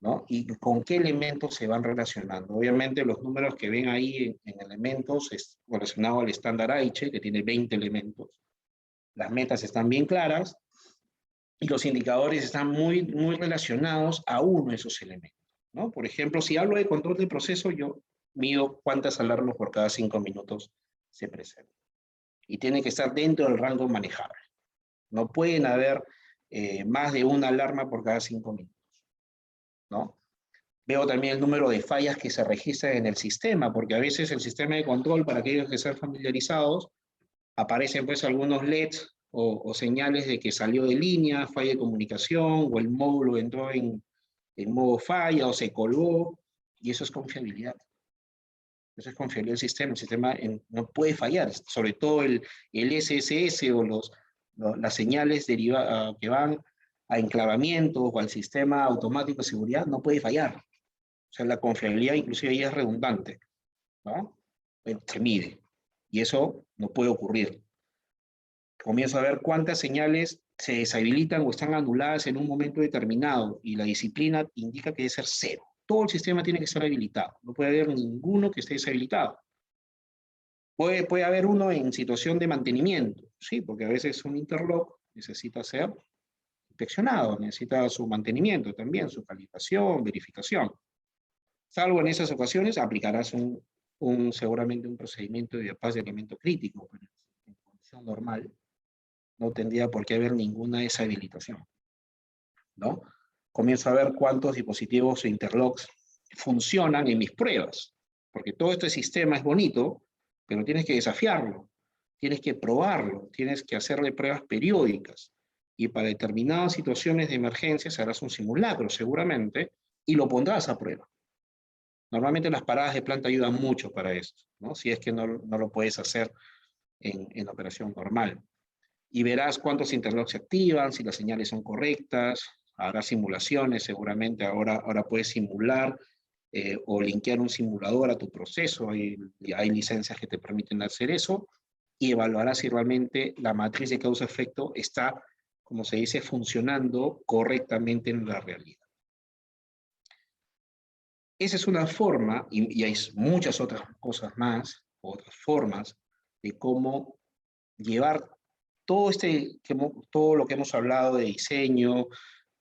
¿no? Y con qué elementos se van relacionando. Obviamente los números que ven ahí en elementos es relacionado al estándar AICHE, que tiene 20 elementos. Las metas están bien claras y los indicadores están muy relacionados a uno de esos elementos, ¿no? Por ejemplo, si hablo de control de proceso, yo mido cuántas alarmas por cada 5 minutos se presentan. Y tiene que estar dentro del rango manejable. No pueden haber más de una alarma por cada 5 minutos, ¿no? Veo también el número de fallas que se registran en el sistema, porque a veces el sistema de control, para aquellos que estén familiarizados, aparecen pues algunos LEDs o señales de que salió de línea, falla de comunicación, o el módulo entró en modo falla, o se colgó, y eso es confiabilidad. Eso es confiabilidad del sistema. El sistema no puede fallar, sobre todo el SSS o las señales que van a enclavamientos o al sistema automático de seguridad, no puede fallar. O sea, la confiabilidad inclusive ahí es redundante, ¿no? Se mide, y eso no puede ocurrir. Comienzo a ver cuántas señales se deshabilitan o están anuladas en un momento determinado, y la disciplina indica que debe ser 0. Todo el sistema tiene que estar habilitado, no puede haber ninguno que esté deshabilitado. Puede haber uno en situación de mantenimiento, sí, porque a veces un interlock necesita ser inspeccionado, necesita su mantenimiento también, su calibración, verificación. Salvo en esas ocasiones, aplicarás seguramente un procedimiento de bypass de elemento crítico, pero en condición normal no tendría por qué haber ninguna deshabilitación, ¿no? Comienzo a ver cuántos dispositivos e interlocks funcionan en mis pruebas, porque todo este sistema es bonito, pero tienes que desafiarlo, tienes que probarlo, tienes que hacerle pruebas periódicas, y para determinadas situaciones de emergencia harás un simulacro seguramente, y lo pondrás a prueba. Normalmente las paradas de planta ayudan mucho para esto, ¿no? Si es que no lo puedes hacer en operación normal. Y verás cuántos interlocks se activan, si las señales son correctas, habrá simulaciones, seguramente ahora puedes simular o linkear un simulador a tu proceso, hay licencias que te permiten hacer eso, y evaluarás si realmente la matriz de causa-efecto está, como se dice, funcionando correctamente en la realidad. Esa es una forma, y hay muchas otras cosas más, otras formas de cómo llevar todo lo que hemos hablado de diseño,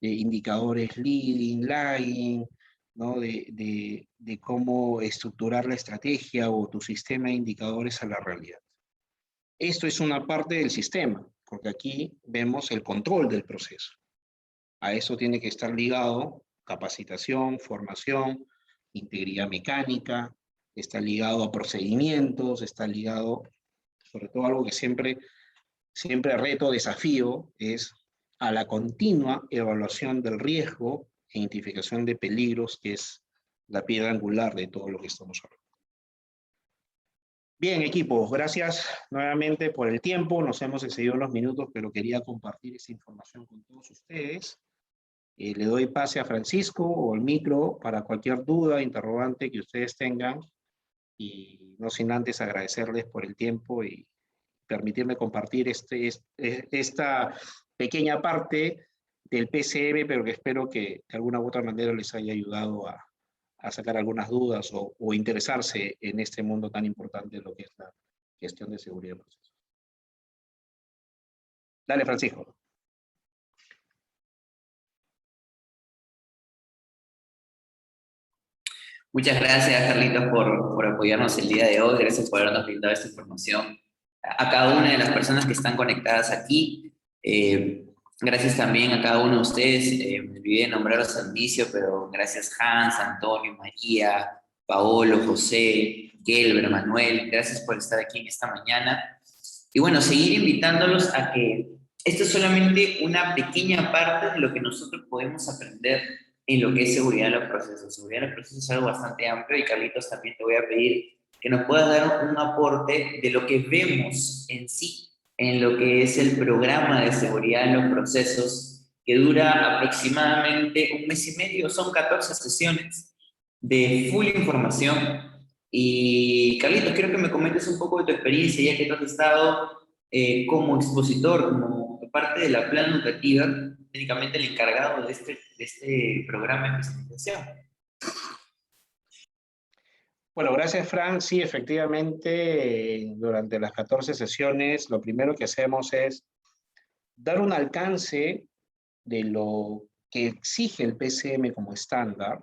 de indicadores leading, lagging, ¿no? de cómo estructurar la estrategia o tu sistema de indicadores a la realidad. Esto es una parte del sistema, porque aquí vemos el control del proceso. A eso tiene que estar ligado capacitación, formación, integridad mecánica, está ligado a procedimientos, está ligado, sobre todo algo que siempre reto, desafío, es a la continua evaluación del riesgo e identificación de peligros, que es la piedra angular de todo lo que estamos hablando. Bien, equipos, gracias nuevamente por el tiempo. Nos hemos excedido unos minutos, pero quería compartir esta información con todos ustedes. Le doy pase a Francisco o el micro para cualquier duda, interrogante que ustedes tengan, y no sin antes agradecerles por el tiempo y permitirme compartir esta pequeña parte del PCM, pero que espero que de alguna u otra manera les haya ayudado a sacar algunas dudas o interesarse en este mundo tan importante de lo que es la gestión de seguridad de procesos. Dale, Francisco. Muchas gracias, Carlitos, por apoyarnos el día de hoy. Gracias por habernos brindado esta información a cada una de las personas que están conectadas aquí. Gracias también a cada uno de ustedes. Me olvidé de nombraros al inicio, pero gracias Hans, Antonio, María, Paolo, José, Gelber, Manuel. Gracias por estar aquí en esta mañana. Y bueno, seguir invitándolos a que esto es solamente una pequeña parte de lo que nosotros podemos aprender en lo que es seguridad de los procesos. Seguridad de los procesos es algo bastante amplio, y Carlitos, también te voy a pedir que nos puedas dar un aporte de lo que vemos en sí, en lo que es el programa de seguridad en los procesos, que dura aproximadamente un mes y medio, son 14 sesiones de full información, Y Carlitos, quiero que me comentes un poco de tu experiencia, ya que tú has estado como expositor, como parte de la plan educativa, técnicamente el encargado de este programa de especialización. Bueno, gracias, Frank. Sí, efectivamente, durante las 14 sesiones, lo primero que hacemos es dar un alcance de lo que exige el PCM como estándar,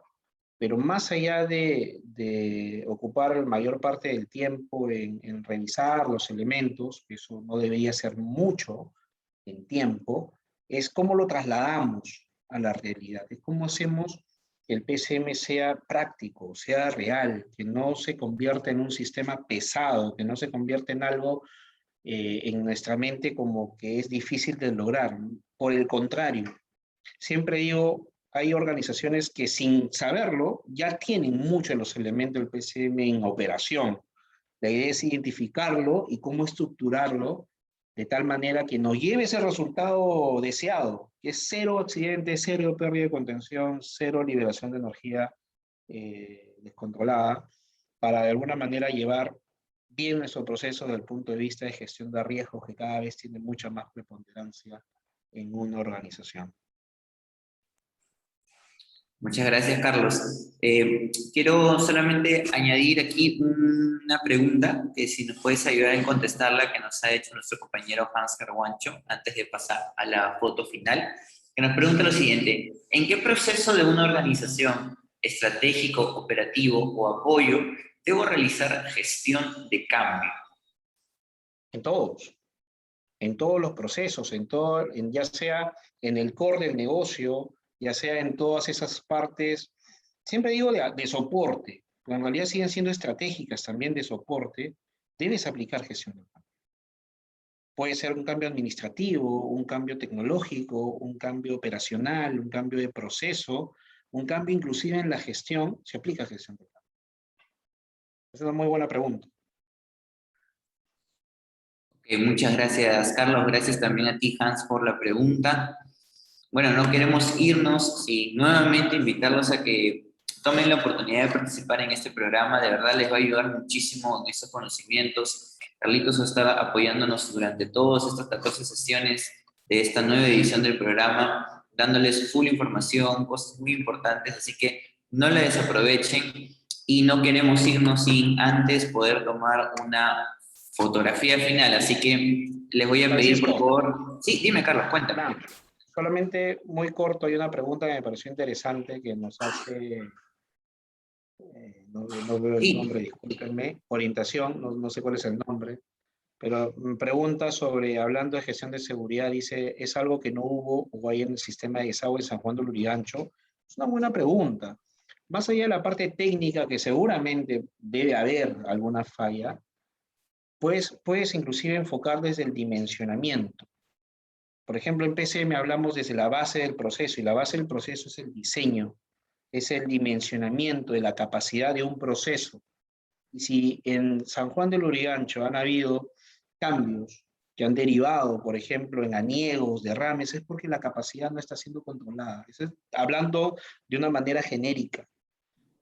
pero más allá de ocupar la mayor parte del tiempo en revisar los elementos, que eso no debería ser mucho en tiempo, es cómo lo trasladamos a la realidad, es cómo hacemos que el PCM sea práctico, sea real, que no se convierta en un sistema pesado, que no se convierta en algo en nuestra mente como que es difícil de lograr. Por el contrario, siempre digo, hay organizaciones que sin saberlo ya tienen muchos de los elementos del PCM en operación. La idea es identificarlo y cómo estructurarlo de tal manera que nos lleve ese resultado deseado, que es cero accidentes, cero pérdida de contención, cero liberación de energía descontrolada, para de alguna manera llevar bien nuestro proceso desde el punto de vista de gestión de riesgos, que cada vez tiene mucha más preponderancia en una organización. Muchas gracias, Carlos. Quiero solamente añadir aquí una pregunta, que si nos puedes ayudar en contestarla, que nos ha hecho nuestro compañero Hans Carguancho, antes de pasar a la foto final, que nos pregunta lo siguiente: ¿en qué proceso de una organización, estratégico, operativo o apoyo, debo realizar gestión de cambio? En todos los procesos, ya sea en el core del negocio, ya sea en todas esas partes, siempre digo de soporte, pero en realidad siguen siendo estratégicas también de soporte, debes aplicar gestión de cambio. Puede ser un cambio administrativo, un cambio tecnológico, un cambio operacional, un cambio de proceso, un cambio inclusive en la gestión, se aplica gestión de cambio. Esa es una muy buena pregunta. Muchas gracias, Carlos. Gracias también a ti, Hans, por la pregunta. Bueno, no queremos irnos sin nuevamente invitarlos a que tomen la oportunidad de participar en este programa. De verdad les va a ayudar muchísimo en estos conocimientos. Carlitos va a estar apoyándonos durante todas estas 14 sesiones de esta nueva edición del programa, dándoles full información, cosas muy importantes, así que no la desaprovechen y no queremos irnos sin antes poder tomar una fotografía final. Así que les voy a pedir, por Francisco, favor. Sí, dime, Carlos, cuéntame. nada, solamente muy corto, hay una pregunta que me pareció interesante que nos hace, no veo el nombre, Sí, discúlpenme, orientación, no sé cuál es el nombre, pero me pregunta sobre, hablando de gestión de seguridad, dice, ¿es algo que no hubo o hay en el sistema de desagüe en San Juan de Lurigancho? Es una buena pregunta. Más allá de la parte técnica, que seguramente debe haber alguna falla, pues puedes inclusive enfocar desde el dimensionamiento. Por ejemplo, en PCM hablamos desde la base del proceso, y la base del proceso es el diseño, es el dimensionamiento de la capacidad de un proceso. Y si en San Juan del Lurigancho han habido cambios que han derivado, por ejemplo, en aniegos, derrames, es porque la capacidad no está siendo controlada. Eso es hablando de una manera genérica,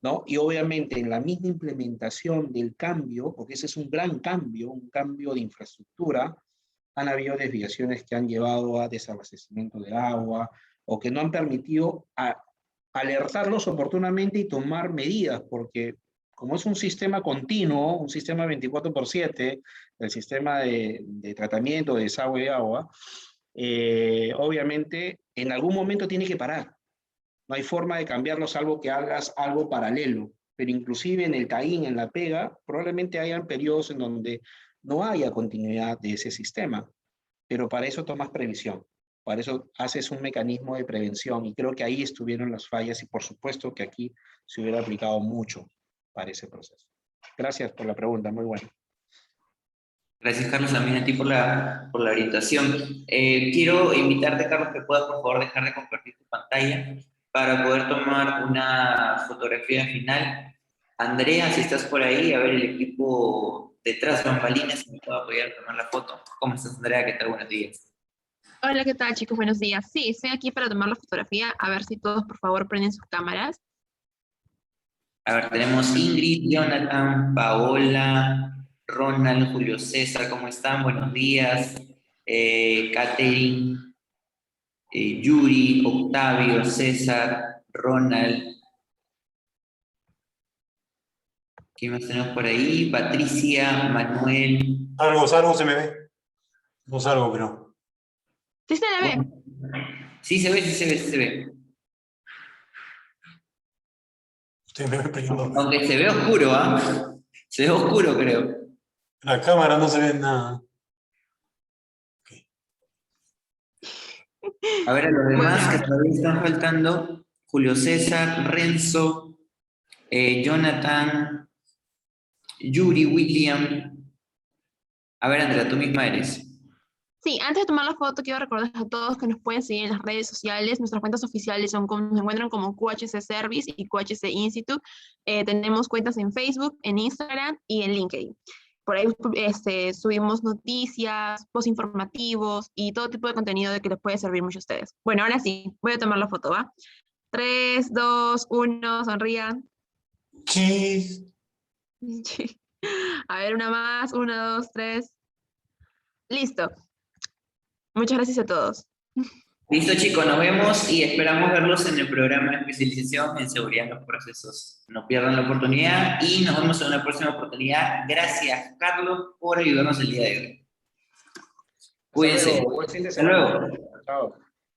¿no? Y obviamente en la misma implementación del cambio, porque ese es un cambio de infraestructura, han habido desviaciones que han llevado a desabastecimiento de agua o que no han permitido alertarlos oportunamente y tomar medidas, porque como es un sistema continuo, un sistema 24/7, el sistema de tratamiento de desagüe de agua, obviamente en algún momento tiene que parar. No hay forma de cambiarlo salvo que hagas algo paralelo. Pero inclusive en el CAIN, en la pega, probablemente hayan periodos en donde no haya continuidad de ese sistema. Pero para eso tomas previsión. Para eso haces un mecanismo de prevención. Y creo que ahí estuvieron las fallas y por supuesto que aquí se hubiera aplicado mucho para ese proceso. Gracias por la pregunta, muy buena. gracias, Carlos, también a ti por la orientación. Quiero invitarte, Carlos, que puedas, por favor, dejar de compartir tu pantalla para poder tomar una fotografía final. Andrea, si estás por ahí, a ver el equipo detrás de bambalinas, si me puede apoyar a tomar la foto. ¿Cómo estás, Andrea? ¿Qué tal? Buenos días. Hola, ¿qué tal, chicos? Buenos días. Sí, estoy aquí para tomar la fotografía. A ver si todos, por favor, prenden sus cámaras. A ver, tenemos Ingrid, Jonathan, Paola, Ronald, Julio César, ¿cómo están? Buenos días. Catherine, Yuri, Octavio, César, Ronald. ¿Quién más tenemos por ahí? Patricia, Manuel. Salgo, se me ve. No salgo, pero. Sí se le ve. Sí, se ve, sí se ve, sí se ve. Usted me ve peleando. Aunque se ve oscuro, ¿ah? Se ve oscuro, creo. La cámara no se ve nada. A ver, a los demás que bien. todavía están faltando, Julio César, Renzo, Jonathan, Yuri, William. A ver, Andrea, tú misma eres. Sí, antes de tomar la foto, quiero recordarles a todos que nos pueden seguir en las redes sociales. Nuestras cuentas oficiales se encuentran como QHC Service y QHC Institute. Tenemos cuentas en Facebook, en Instagram y en LinkedIn. Por ahí subimos noticias, posts informativos y todo tipo de contenido de que les puede servir mucho a ustedes. Bueno, ahora sí, voy a tomar la foto, ¿va? 3, 2, 1, sonrían. Chis. A ver, una más, 1, 2, 3. Listo. Muchas gracias a todos. Listo, chicos, nos vemos y esperamos verlos en el programa de especialización en seguridad en los procesos. No pierdan la oportunidad y nos vemos en una próxima oportunidad. Gracias, Carlos, por ayudarnos el día de hoy. Hasta Cuídense. luego, buen fin de Hasta semana. luego. Chao.